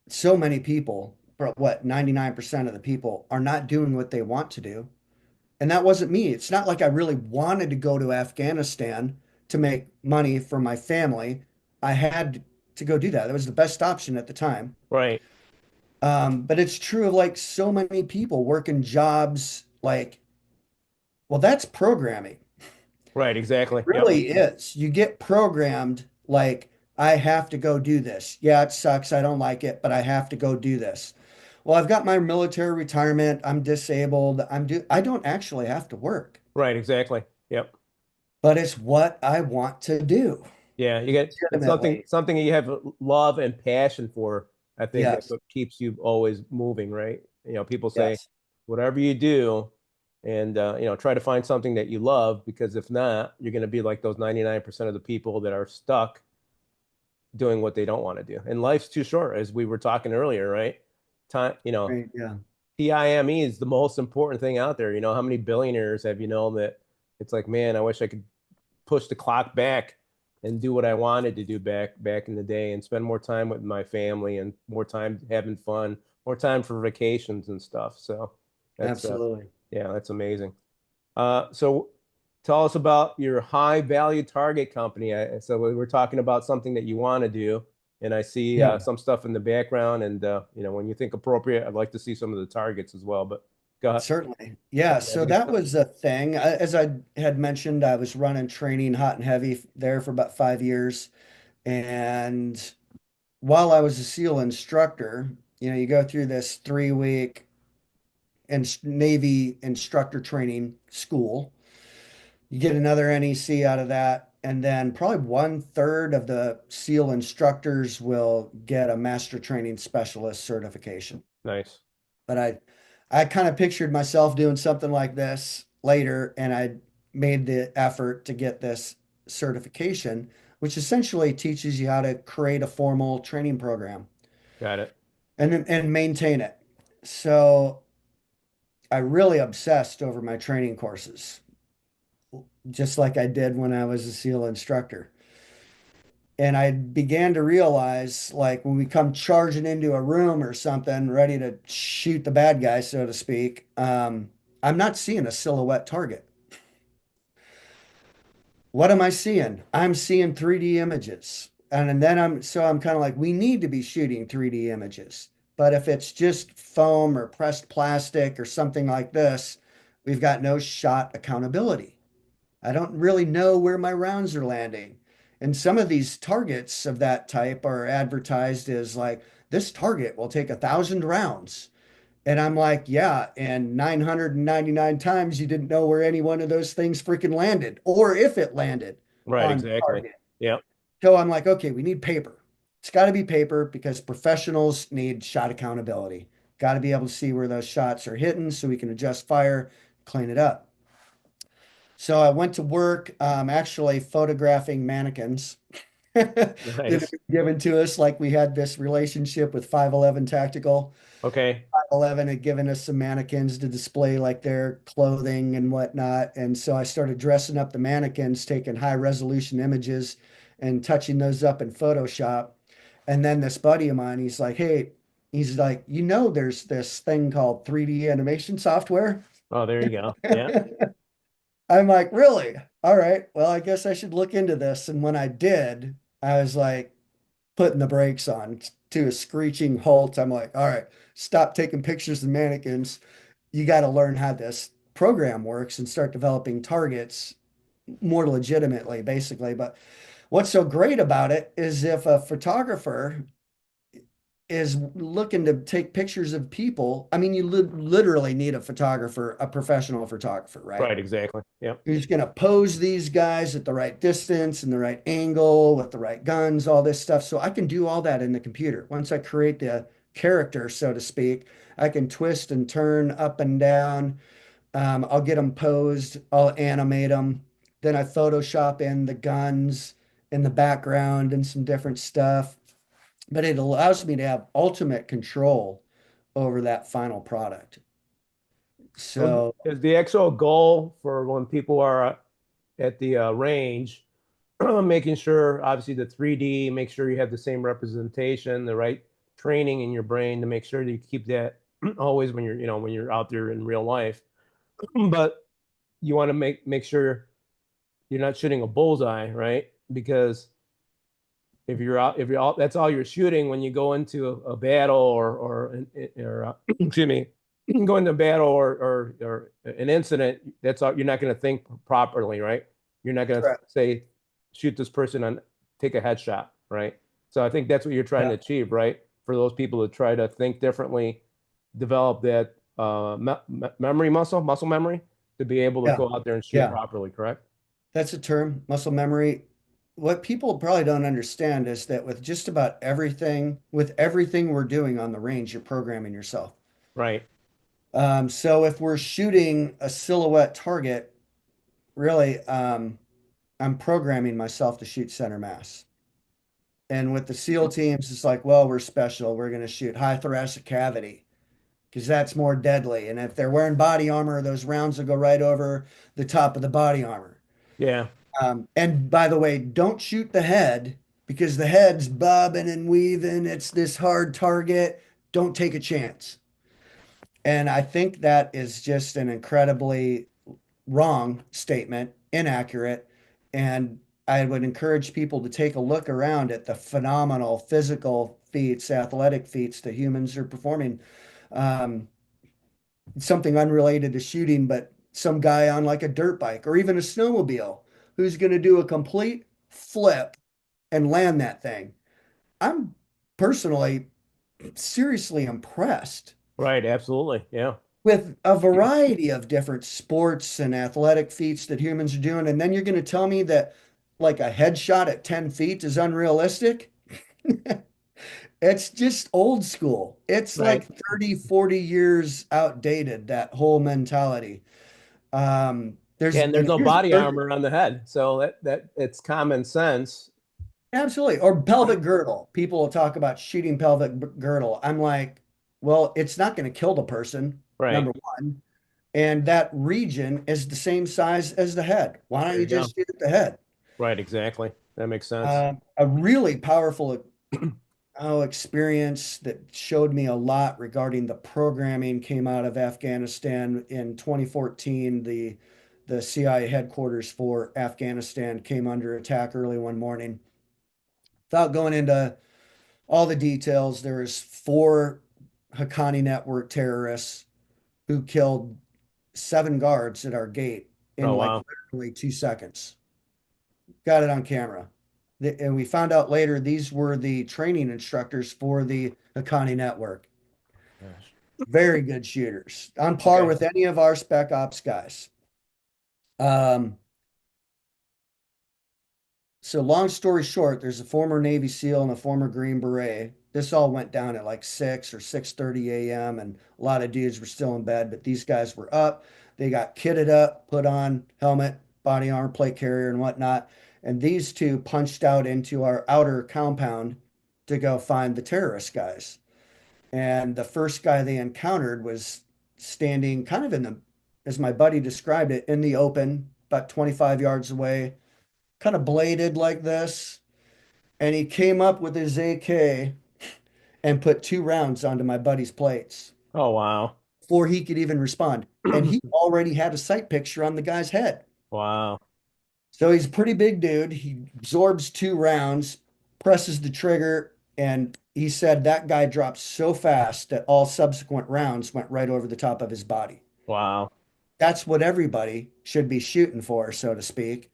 so many people, but what, 99% of the people are not doing what they want to do. And that wasn't me. It's not like I really wanted to go to Afghanistan to make money for my family. I had to go do that. That was the best option at the time. Right. But it's true of like so many people working jobs like, well, that's programming. Right. It Exactly. Yep. really is. You get programmed like, I have to go do this. Yeah, it sucks. I don't like it, but I have to go do this. Well, I've got my military retirement. I'm disabled. I don't actually have to work, Right. Exactly. Yep. but it's what I want to do. Yeah. You get it's something Legitimately. something you have love and passion for. I think that's Yes. what keeps you always moving, right? People say Yes. whatever you do, and try to find something that you love, because if not, you're going to be like those 99% of the people that are stuck doing what they don't want to do. And life's too short, as we were talking earlier, right? Time, Right. Yeah. TIME is the most important thing out there. How many billionaires have you known that it's like, man, I wish I could push the clock back and do what I wanted to do back in the day, and spend more time with my family, and more time having fun, more time for vacations and stuff. So that's Absolutely. yeah, that's amazing. So tell us about your high value target company. So we're talking about something that you want to do, and I see Yeah. some stuff in the background. And when you think appropriate, I'd like to see some of the targets as well. But Certainly. go Yeah. ahead, man. So Take it. that was a thing. As I had mentioned, I was running training hot and heavy there for about 5 years. And while I was a SEAL instructor, you go through this 3 week Navy instructor training school. You get another NEC out of that. And then probably 1/3 of the SEAL instructors will get a master training specialist certification. Nice. But I kind of pictured myself doing something like this later, and I made the effort to get this certification, which essentially teaches you how to create a formal training program Got it. and maintain it. So I really obsessed over my training courses, just like I did when I was a SEAL instructor. And I began to realize, like, when we come charging into a room or something, ready to shoot the bad guy, so to speak, I'm not seeing a silhouette target. What am I seeing? I'm seeing 3D images. And then I'm kind of like, we need to be shooting 3D images. But if it's just foam or pressed plastic or something like this, we've got no shot accountability. I don't really know where my rounds are landing. And some of these targets of that type are advertised as like, this target will take 1,000 rounds. And I'm like, yeah, and 999 times you didn't know where any one of those things freaking landed or if it landed Right. on Exactly. target. Yep. So I'm like, okay, we need paper. It's got to be paper because professionals need shot accountability. Got to be able to see where those shots are hitting so we can adjust fire, clean it up. So I went to work actually photographing mannequins that had Nice. been given to us. Like we had this relationship with 511 Tactical. Okay. 511 had given us some mannequins to display like their clothing and whatnot. And so I started dressing up the mannequins, taking high resolution images and touching those up in Photoshop. And then this buddy of mine, he's like, there's this thing called 3D animation software. Oh, there you go. Yeah. I'm like, really? All right. Well, I guess I should look into this. And when I did, I was like putting the brakes on to a screeching halt. I'm like, all right, stop taking pictures of mannequins. You got to learn how this program works and start developing targets more legitimately, basically. But what's so great about it is if a photographer is looking to take pictures of people, I mean, you literally need a photographer, a professional photographer, right? Right. Exactly. Yep. Who's going to pose these guys at the right distance and the right angle with the right guns, all this stuff. So I can do all that in the computer. Once I create the character, so to speak, I can twist and turn up and down. I'll get them posed, I'll animate them. Then I Photoshop in the guns in the background and some different stuff. But it allows me to have ultimate control over that final product. So So is the actual goal for when people are at the range, making sure obviously the 3D, make sure you have the same representation, the right training in your brain to make sure that you keep that always when when you're out there in real life. But you want to make sure you're not shooting a bullseye, right? Because if you're out, that's all you're shooting when you go into a battle or excuse me, go into a battle or an incident. That's all. You're not going to think properly, right? You're not going to Correct. say shoot this person on take a headshot, right? So I think that's what you're trying Yeah. to achieve, right? For those people to try to think differently, develop that memory muscle memory to be able to Yeah. go out there and shoot Yeah. properly, correct? That's a term, muscle memory. What people probably don't understand is that with just about everything, with everything we're doing on the range, you're programming yourself. Right. So if we're shooting a silhouette target, really, I'm programming myself to shoot center mass. And with the SEAL teams, it's like, well, we're special. We're going to shoot high thoracic cavity because that's more deadly. And if they're wearing body armor, those rounds will go right over the top of the body armor. Yeah. And by the way, don't shoot the head because the head's bobbing and weaving. It's this hard target. Don't take a chance. And I think that is just an incredibly wrong statement, inaccurate. And I would encourage people to take a look around at the phenomenal physical feats, athletic feats that humans are performing. Um, Something unrelated to shooting, but some guy on like a dirt bike or even a snowmobile who's going to do a complete flip and land that thing. I'm personally seriously impressed Right. Absolutely. Yeah. with a variety of different sports and athletic feats that humans are doing. And then you're going to tell me that like a headshot at 10 feet is unrealistic? It's just old school. It's Right. like 30, 40 years outdated, that whole mentality. And there's And no here's a body perfect, armor on the head. So that it's common sense. absolutely. Or pelvic girdle. People will talk about shooting girdle. I'm like, well, it's not going to kill the person, Right. number one. And that region is the same size as the head. Why don't There you you go. just shoot at the head? Right. Exactly. That makes sense. A really powerful experience that showed me a lot regarding the programming came out of Afghanistan in 2014. The CIA headquarters for Afghanistan came under attack early one morning. Without going into all the details, there was four Haqqani network terrorists who killed seven guards at our gate in Oh like wow. literally 2 seconds. Got it on camera. And we found out later these were the training instructors for the Haqqani network. Gosh. Very good shooters, on par Okay. with any of our spec ops guys. Um, so long story short, there's a former Navy SEAL and a former Green Beret. This all went down at like 6 or 6:30 a.m. and a lot of dudes were still in bed, but these guys were up. They got kitted up, put on helmet, body armor, plate carrier, and whatnot. And these two punched out into our outer compound to go find the terrorist guys. And the first guy they encountered was standing kind of in the, as my buddy described it, in the open, about 25 yards away, kind of bladed like this. And he came up with his AK and put 2 rounds onto my buddy's plates Oh wow. before he could even respond. And he already had a sight picture on the guy's head. Wow. So he's a pretty big dude. He absorbs 2 rounds, presses the trigger, and he said that guy dropped so fast that all subsequent rounds went right over the top of his body. Wow. That's what everybody should be shooting for, so to speak.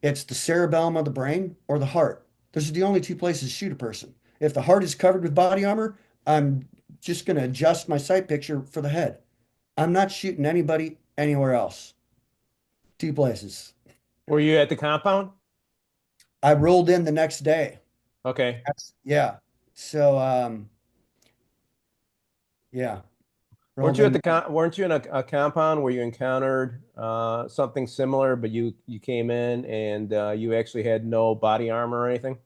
It's the cerebellum of the brain or the heart. Those are the only two places to shoot a person. If the heart is covered with body armor, I'm just going to adjust my sight picture for the head. I'm not shooting anybody anywhere else. Two places. Were you at the compound? I rolled in the next day. Okay. Yeah. So, yeah, Weren't rolled you at in. the weren't you in a compound where you encountered something similar, but you came in and you actually had no body armor or anything?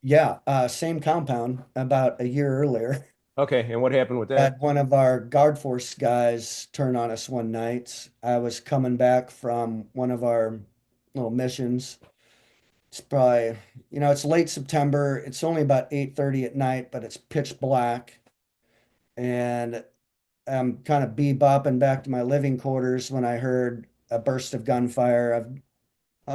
Yeah, same compound about a year earlier. Okay. And what happened with that? Had one of our guard force guys turn on us one night. I was coming back from one of our, little missions. It's probably, it's late September. It's only about 8:30 at night, but it's pitch black. And I'm kind of bebopping back to my living quarters when I heard a burst of gunfire. I've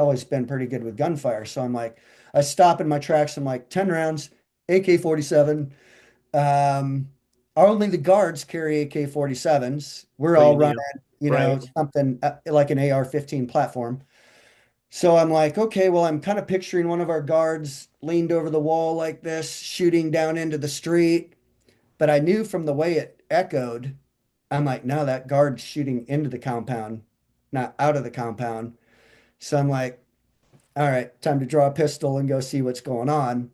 always been pretty good with gunfire. So I'm like, I stop in my tracks. I'm like, 10 rounds, AK-47. Um, Only the guards carry AK-47s. We're all Pretty running, new. Right. something like an AR-15 platform. So I'm like, okay, well, I'm kind of picturing one of our guards leaned over the wall like this, shooting down into the street. But I knew from the way it echoed, I'm like, no, that guard's shooting into the compound, not out of the compound. So I'm like, all right, time to draw a pistol and go see what's going on.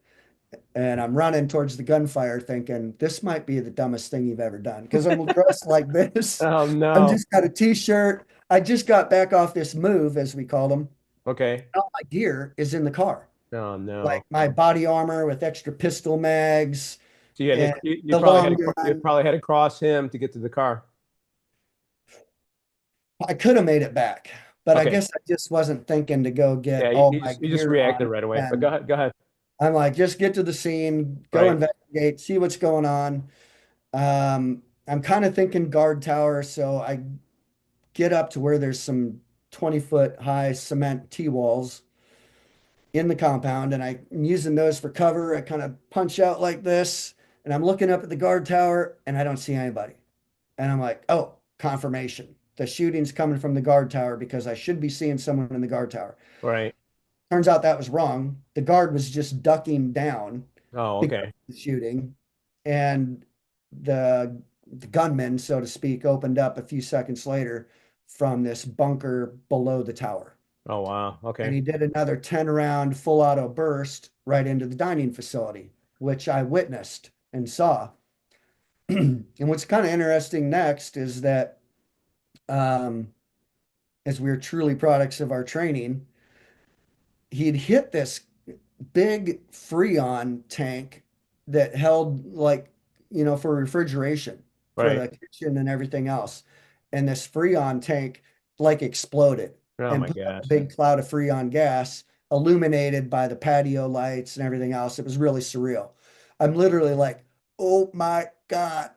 And I'm running towards the gunfire thinking, this might be the dumbest thing you've ever done because I'm dressed like this. Oh I'm no. just got a t-shirt. I just got back off this move, as we call them. Okay. All my gear is in the car, Oh like no. my body armor with extra pistol mags So you had to, and you the probably had long to, you gun. probably had to cross him to get to the car. I could have made it back, but I Okay. guess I just wasn't thinking to go Yeah, get all my you just gear reacted on. right away. But go And ahead. Go ahead. I'm like, just get to the scene, go Right. investigate, see what's going on. I'm kind of thinking guard tower, so I get up to where there's some 20-foot high cement T-walls in the compound, and I'm using those for cover. I kind of punch out like this, and I'm looking up at the guard tower, and I don't see anybody. And I'm like, oh, confirmation. The shooting's coming from the guard tower because I should be seeing someone in the guard tower. Right. Turns out that was wrong. The guard was just ducking down Oh, because okay. of the shooting. And the gunman, so to speak, opened up a few seconds later from this bunker below the tower. Oh, wow. And Okay. he did another 10 round full auto burst right into the dining facility, which I witnessed and saw. And what's kind of interesting next is that um, as we're truly products of our training, he'd hit this big Freon tank that held like, for refrigeration for Right. the kitchen and everything else. And this Freon tank like exploded Oh and my put up a gosh. big cloud of Freon gas illuminated by the patio lights and everything else. It was really surreal. I'm literally like, oh my God.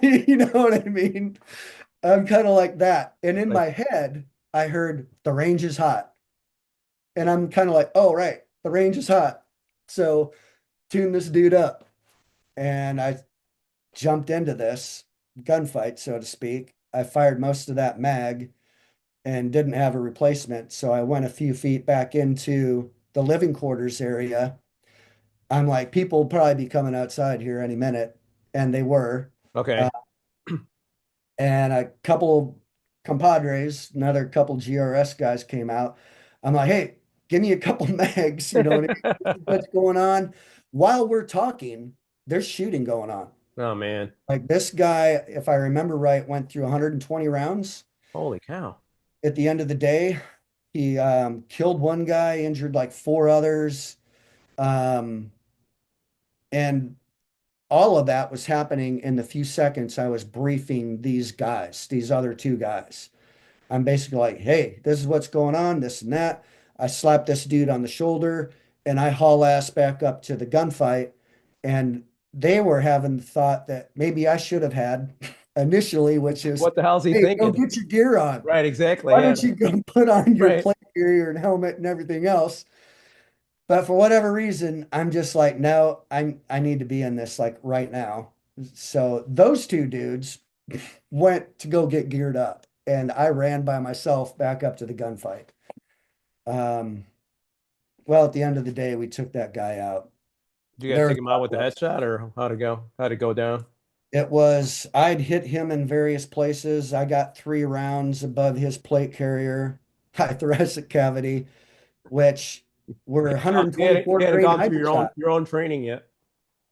You know what I mean? I'm kind of like that. And in Like, my head, I heard the range is hot. And I'm kind of like, oh, right, the range is hot. So tune this dude up. And I jumped into this gunfight, so to speak. I fired most of that mag and didn't have a replacement. So I went a few feet back into the living quarters area. I'm like, people will probably be coming outside here any minute. And they were. Uh, okay. and a couple compadres, another couple GRS guys came out. I'm like, hey, give me a couple mags, you know what I mean? This is what's going on. While we're talking, there's shooting going on. Oh man. Like this guy, if I remember right, went through 120 rounds. Holy cow. At the end of the day, he killed one guy, injured like four others. Um, and all of that was happening in the few seconds I was briefing these guys, these other two guys. I'm basically like, hey, this is what's going on, this and that. I slap this dude on the shoulder and I haul ass back up to the gunfight. And they were having the thought that maybe I should have had initially, which is, What the hell's he hey, go thinking? get your gear on. Right, exactly. Why Yeah. don't you go put on your Right. plate carrier and helmet and everything else? But for whatever reason, I'm just like, no, I need to be in this like right now. So those two dudes went to go get geared up, and I ran by myself back up to the gunfight. Um, well, at the end of the day, we took that guy out. Did you guys There take was him out about with the what? headshot or how'd it go? How'd it go down? It was, I'd hit him in various places. I got 3 rounds above his plate carrier, high thoracic cavity, which were You 124 hadn't grain gone through hydrochat. your own training yet.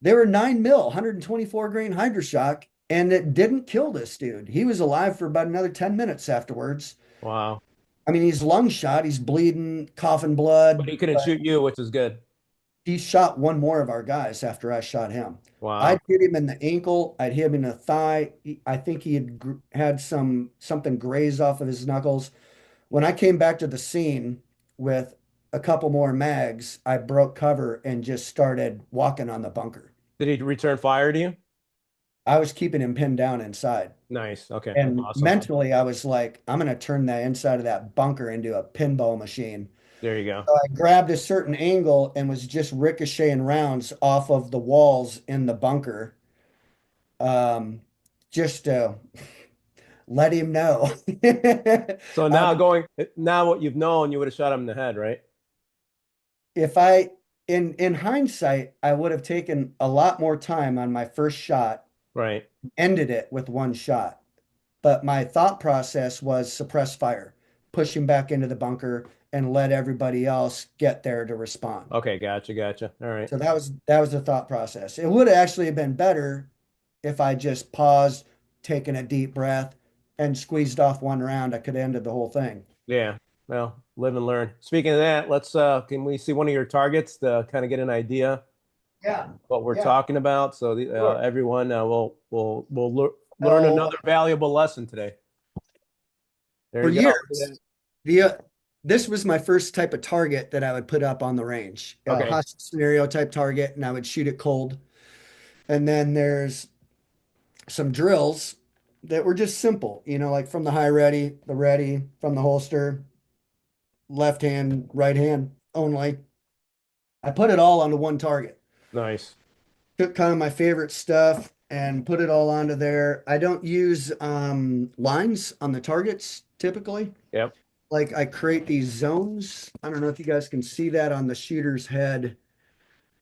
They were 9 mil, 124 grain hydroshock, and it didn't kill this dude. He was alive for about another 10 minutes afterwards. Wow. I mean, he's lung shot, he's bleeding, coughing But blood, he couldn't but shoot you, which is good. he shot one more of our guys after I shot him. Wow. I'd hit him in the ankle, I'd hit him in the thigh. I think he had something graze off of his knuckles. When I came back to the scene, with a couple more mags, I broke cover and just started walking on the bunker. Did he return fire to you? I was keeping him pinned down inside. Nice. Okay, that's And awesome. mentally, I was like, I'm going to turn the inside of that bunker into a pinball machine. There you go. So I grabbed a certain angle and was just ricocheting rounds off of the walls in the bunker, um, just to let him know. So I, now what you've known, you would have shot him in the head, right? if I, in hindsight, I would have taken a lot more time on my first shot, Right. ended it with one shot. But my thought process was suppress fire, push him back into the bunker, and let everybody else get there to respond. Okay, gotcha, gotcha. All right. So that was the thought process. It would actually have been better if I just paused, taken a deep breath, and squeezed off one round. I could have ended the whole thing. Yeah. Well, live and learn. Speaking of that, let's can we see one of your targets to kind of get an idea Yeah, what we're yeah, talking about? So sure. everyone will learn So another valuable lesson today. There for you go. years, the this was my first type of target that I would put up on the range, a Okay. hostage scenario type target, and I would shoot it cold. And then there's some drills that were just simple, like from the high ready, the ready, from the holster, left hand, right hand only. I put it all onto one target. Nice. Took kind of my favorite stuff and put it all onto there. I don't use lines on the targets typically. Yep. Like I create these zones. I don't know if you guys can see that on the shooter's head,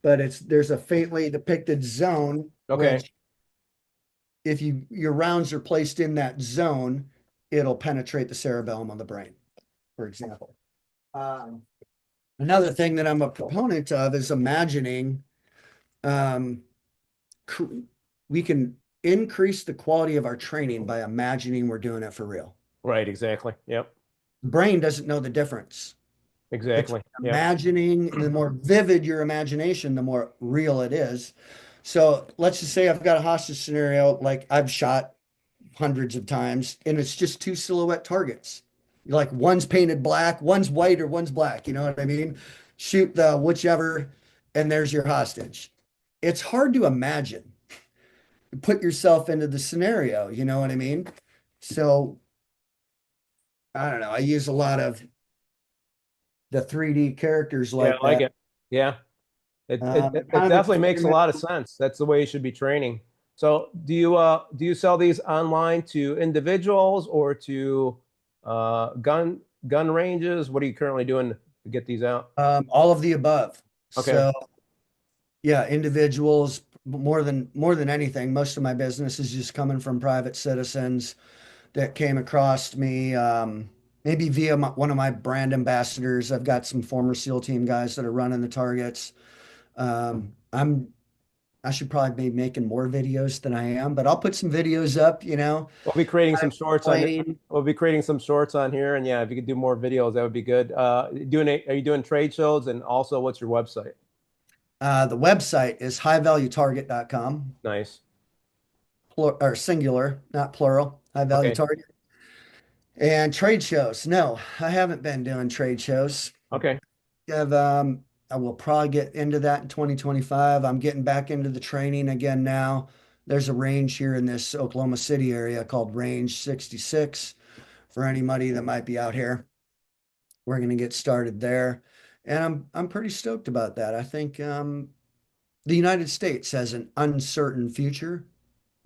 but there's a faintly depicted zone, Okay. which if your rounds are placed in that zone, it'll penetrate the cerebellum of the brain, for example. Um, Another thing that I'm a proponent of is imagining um, we can increase the quality of our training by imagining we're doing it for real. Right. Exactly. Yep. The brain doesn't know the difference. It's Exactly. Yep. imagining, and the more vivid your imagination, the more real it is. So let's just say I've got a hostage scenario, like I've shot hundreds of times, and it's just two silhouette targets. Like one's painted black, one's white, or one's black. You know what I mean? Shoot the whichever, and there's your hostage. It's hard to imagine. Put yourself into the scenario. You know what I mean? So I don't know. I use a lot of the 3D characters Yeah, like I like that. it. Yeah. It Kind of definitely makes a lot of experimental. sense. That's the way you should be training. So do you sell these online to individuals or to gun ranges? What are you currently doing to get these out? All of the above. Okay. So yeah, individuals more than anything. Most of my business is just coming from private citizens that came across me, maybe via one of my brand ambassadors. I've got some former SEAL team guys that are running the targets. I should probably be making more videos than I am, but I'll put some videos up, We'll be creating some shorts on explaining. we'll be creating some shorts on here. And yeah, if you could do more videos, that would be good. Are you doing trade shows? And also what's your website? The website is highvaluetarget.com, Nice. or singular, not plural, high value Okay. target. And trade shows. No, I haven't been doing trade shows. Okay. I've, I will probably get into that in 2025. I'm getting back into the training again now. There's a range here in this Oklahoma City area called Range 66 for anybody that might be out here. We're going to get started there. And I'm pretty stoked about that. I think the United States has an uncertain future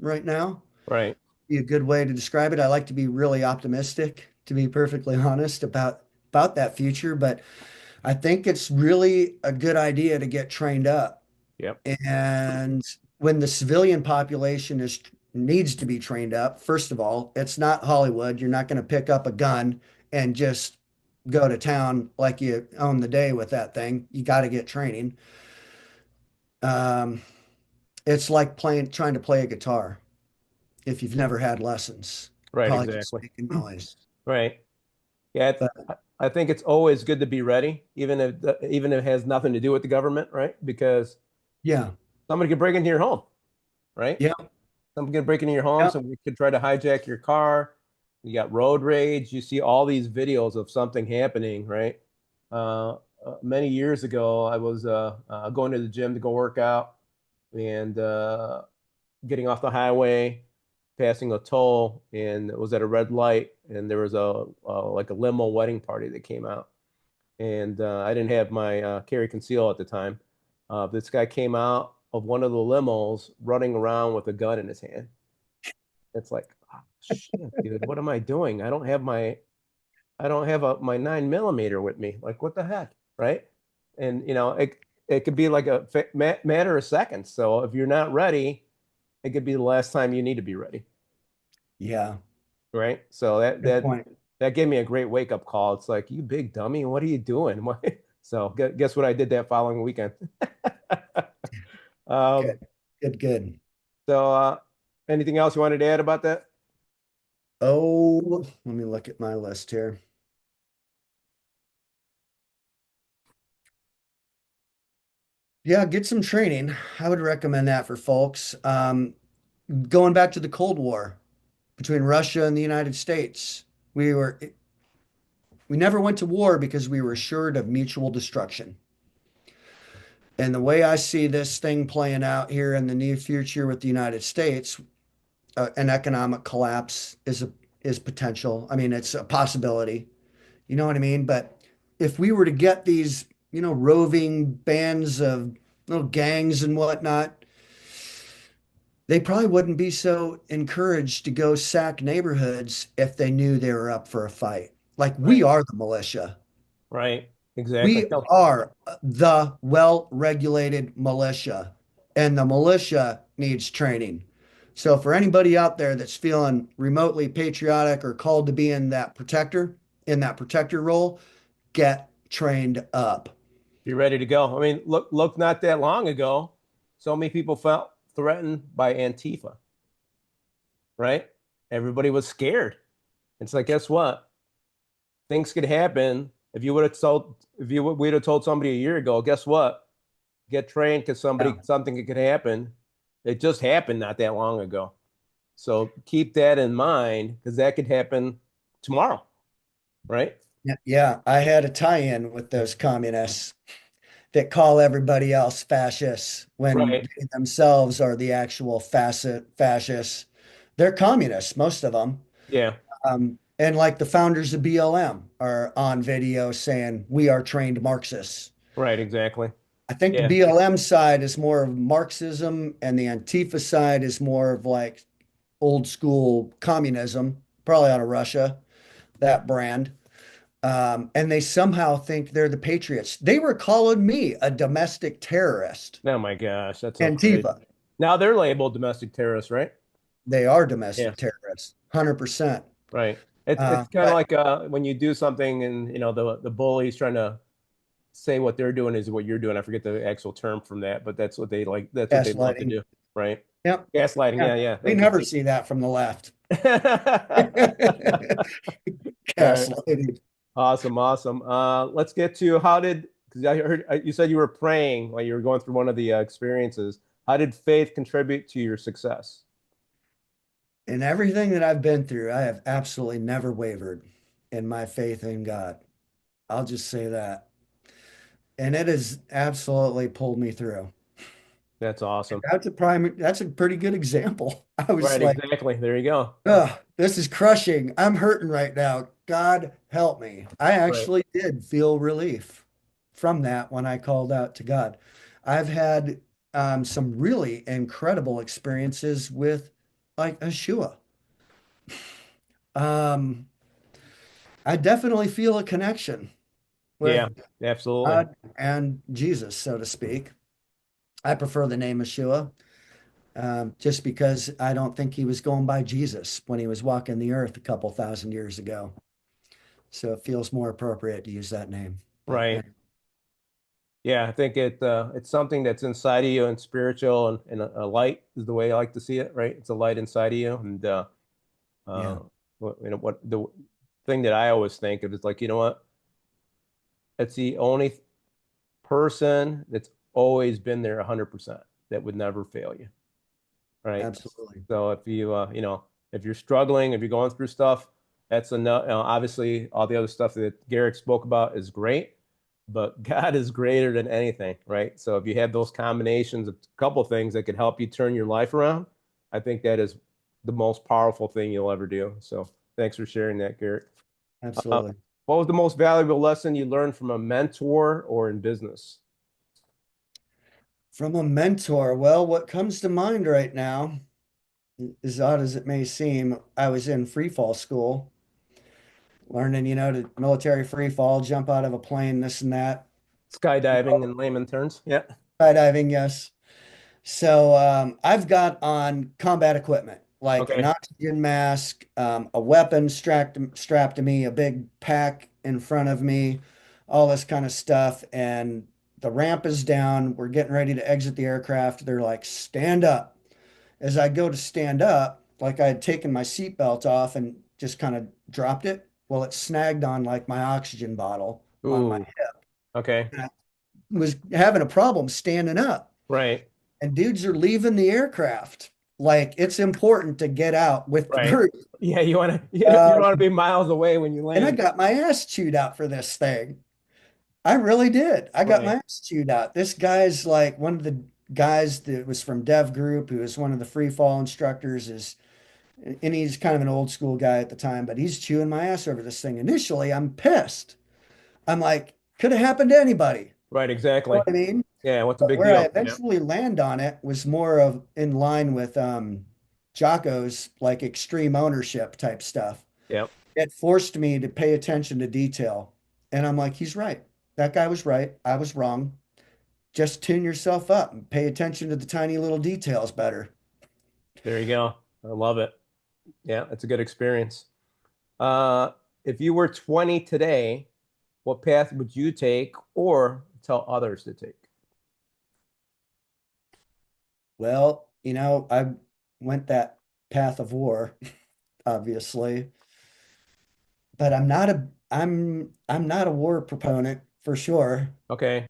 right now. Right. Be a good way to describe it. I like to be really optimistic, to be perfectly honest about that future, but I think it's really a good idea to get trained up. Yep. And when the civilian population is needs to be trained up, first of all, it's not Hollywood. You're not going to pick up a gun and just go to town like you own the day with that thing. You got to get training. Um, it's like trying to play a guitar. If you've never had lessons, Right. probably just Exactly. making noise. Right. Yeah, But I think it's always good to be ready, even if it has nothing to do with the government, right? Because yeah, somebody could break into your home, right? yeah, Somebody could break into your home, yeah, somebody could try to hijack your car. You got road rage. You see all these videos of something happening, right? Many years ago, I was going to the gym to go work out and getting off the highway, passing a toll, and it was at a red light, and there was like a limo wedding party that came out, and I didn't have my carry conceal at the time. This guy came out of one of the limos running around with a gun in his hand. It's like, oh, shit, dude, what am I doing? I don't have my 9 millimeter with me. Like, what the heck, right? And it could be like a matter of seconds. So if you're not ready, it could be the last time you need to be ready, Yeah, right? So good point. that gave me a great wake up call. It's like, you big dummy, what are you doing? So guess what I did that following weekend? Um, Good, good, good. so anything else you wanted to add about that? Oh, let me look at my list here. Yeah, get some training. I would recommend that for folks. Going back to the Cold War between Russia and the United States, we were we never went to war because we were assured of mutual destruction. And the way I see this thing playing out here in the near future with the United States, an economic collapse is potential. I mean, it's a possibility. You know what I mean? But if we were to get these, roving bands of little gangs and whatnot, they probably wouldn't be so encouraged to go sack neighborhoods if they knew they were up for a fight. Like we Right. are the militia. Right. Exactly. We are the well-regulated militia, and the militia needs training. So for anybody out there that's feeling remotely patriotic or called to be in that protector role, get trained up. Be ready to go. I mean, look, not that long ago, so many people felt threatened by Antifa, right? Everybody was scared. It's like, guess what? Things could happen. If you would have told somebody a year ago, guess what? Get trained because Yeah. something could happen. It just happened not that long ago. So keep that in mind because that could happen tomorrow, right? Yeah, yeah, I had a tie-in with those communists that call everybody else fascists when Right. they themselves are the actual fascists. They're communists, most of them. Yeah. And like the founders of BLM are on video saying, we are trained Marxists. Right. Exactly. I think the Yeah. BLM side is more of Marxism, and the Antifa side is more of like old school communism, probably out of Russia, that brand. And they somehow think they're the patriots. They were calling me a domestic terrorist. Oh my gosh, that's so crazy. Antifa. Now they're labeled domestic terrorists, right? They are Yeah. domestic terrorists, 100%. Right. It's kind of But like when you do something and the bully's trying to say what they're doing is what you're doing. I forget the actual term from that, but that's what they like. That's what they love to gaslighting. do, right? Yep. Gaslighting. Yeah. Yeah, yeah. We Thank you. never see that from the left. All right. Gaslighting. Awesome, awesome. Let's get to because I heard you said you were praying while you were going through one of the experiences. How did faith contribute to your success? In everything that I've been through, I have absolutely never wavered in my faith in God. I'll just say that. And it has absolutely pulled me through. That's awesome. That's a pretty good example. I was Right, like, exactly. There you go. oh, this is crushing. I'm hurting right now. God help me. I Right. actually did feel relief from that when I called out to God. I've had some really incredible experiences with like Yeshua. Um, I definitely feel a connection Yeah, with absolutely. God and Jesus, so to speak. I prefer the name Yeshua, just because I don't think he was going by Jesus when he was walking the earth a couple thousand years ago. So it feels more appropriate to use that name. But Right. Yeah, I think it's something that's inside of you and spiritual and a light is the way I like to see it, right? It's a light inside of you. And yeah, what the thing that I always think of is like, you know what? It's the only person that's always been there 100% that would never fail you, right? absolutely. So if if you're struggling, if you're going through stuff, that's enough. Obviously, all the other stuff that Garrick spoke about is great, but God is greater than anything, right? So if you have those combinations of a couple of things that could help you turn your life around, I think that is the most powerful thing you'll ever do. So thanks for sharing that, Garrett. Uh, Absolutely. what was the most valuable lesson you learned from a mentor or in business? From a mentor, well, what comes to mind right now, as odd as it may seem, I was in free fall school, learning, to military free fall, jump out of a plane, this and that. Skydiving in layman terms. Yeah. Skydiving, yes. So I've got on combat equipment, like an Okay. oxygen mask, a weapon strapped to me, a big pack in front of me, all this kind of stuff. And the ramp is down. We're getting ready to exit the aircraft. They're like, stand up. As I go to stand up, like I had taken my seatbelt off and just kind of dropped it. Well, it snagged on like my oxygen bottle on my Ooh. Okay. head. I was having a problem standing up. Right. And dudes are leaving the aircraft. Like it's important to get out with the Right. group. Yeah, you don't Uh, want to be miles away when you and I land. got my ass chewed out for this thing. I really did. I got my Right. ass chewed out. This guy's like one of the guys that was from Dev Group, who was one of the free fall instructors, and he's kind of an old school guy at the time, but he's chewing my ass over this thing. Initially, I'm pissed. I'm like, could have happened to anybody. Right, You know exactly. what I mean? Yeah, what's the But big where I deal? Yeah. eventually land on it was more of in line with Jocko's like extreme ownership type stuff. Yeah. It forced me to pay attention to detail. And I'm like, he's right. That guy was right. I was wrong. Just tune yourself up and pay attention to the tiny little details better. There you go. I love it. Yeah, it's a good experience. Uh, if you were 20 today, what path would you take or tell others to take? Well, I went that path of war, obviously, but I'm not a war proponent for sure. Okay.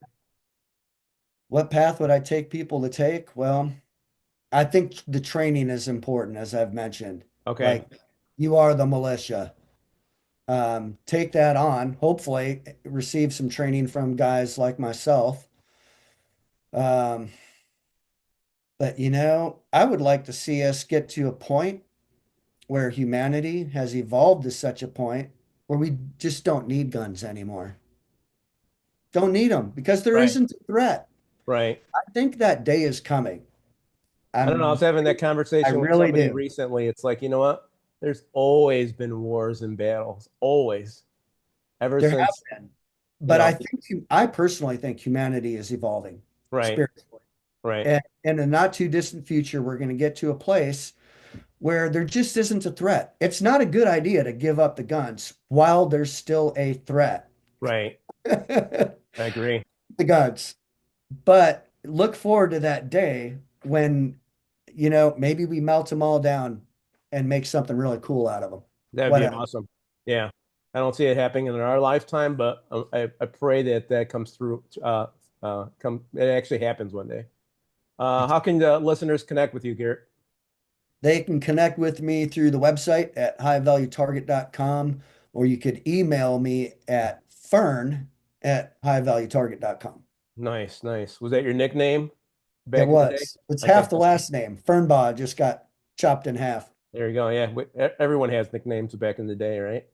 What path would I take people to take? Well, I think the training is important, as I've mentioned. Okay. Like you are the militia. Take that on, hopefully, receive some training from guys like myself. Um, but I would like to see us get to a point where humanity has evolved to such a point where we just don't need guns anymore. Don't need them because there Right. isn't a threat. Right. I think that day is coming. I don't know. I was having that I conversation with really somebody do. recently. It's like, you know what? There's always been wars and battles. Always. Ever There have since, been. you But know, I personally think humanity is evolving right. spiritually. Right. And in a not too distant future, we're going to get to a place where there just isn't a threat. It's not a good idea to give up the guns while there's still a threat. Right. The I agree. guns. But look forward to that day when, maybe we melt them all down and make something really cool out of them. That'd be Whatever. awesome. Yeah. I don't see it happening in our lifetime, but I pray that that comes through. It actually happens one day. How can the listeners connect with you, Garrett? They can connect with me through the website at highvaluetarget.com, or you could email me at fern@highvaluetarget.com. Nice, nice. Was that your nickname It back in the day? was. It's I think half the last name. Fernbaugh just got chopped in half. there you go. Yeah, everyone has nicknames back in the day, right?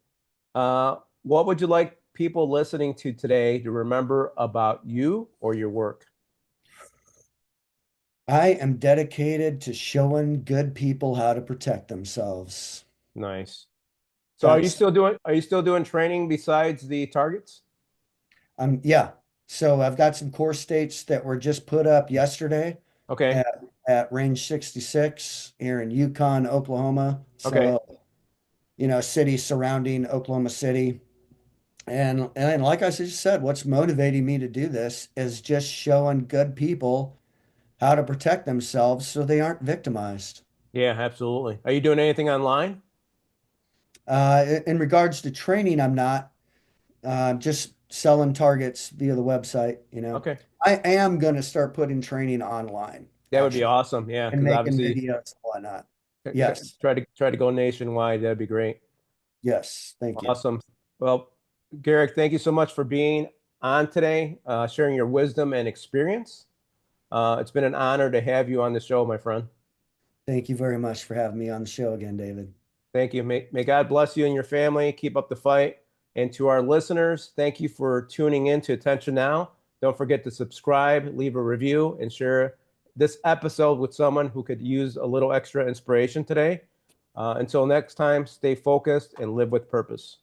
What would you like people listening to today to remember about you or your work? I am dedicated to showing good people how to protect themselves. Nice. So That's are you still doing training besides the targets? yeah. So I've got some core states that were just put up yesterday Okay. at range 66 here in Yukon, Oklahoma. Okay. So, cities surrounding Oklahoma City. And like I just said, what's motivating me to do this is just showing good people how to protect themselves so they aren't victimized. Yeah, absolutely. Are you doing anything online? In regards to training, I'm not just selling targets via the website. Okay. I am going to start putting training online, That would be actually, awesome. Yeah, and because making obviously videos and whatnot. Yes. try to go nationwide. That'd be great. Yes. Thank you. Awesome. Well, Garrick, thank you so much for being on today, sharing your wisdom and experience. It's been an honor to have you on the show, my friend. Thank you very much for having me on the show again, David. Thank you. May God bless you and your family. Keep up the fight. And to our listeners, thank you for tuning in to Attention Now. Don't forget to subscribe, leave a review, and share this episode with someone who could use a little extra inspiration today. Until next time, stay focused and live with purpose.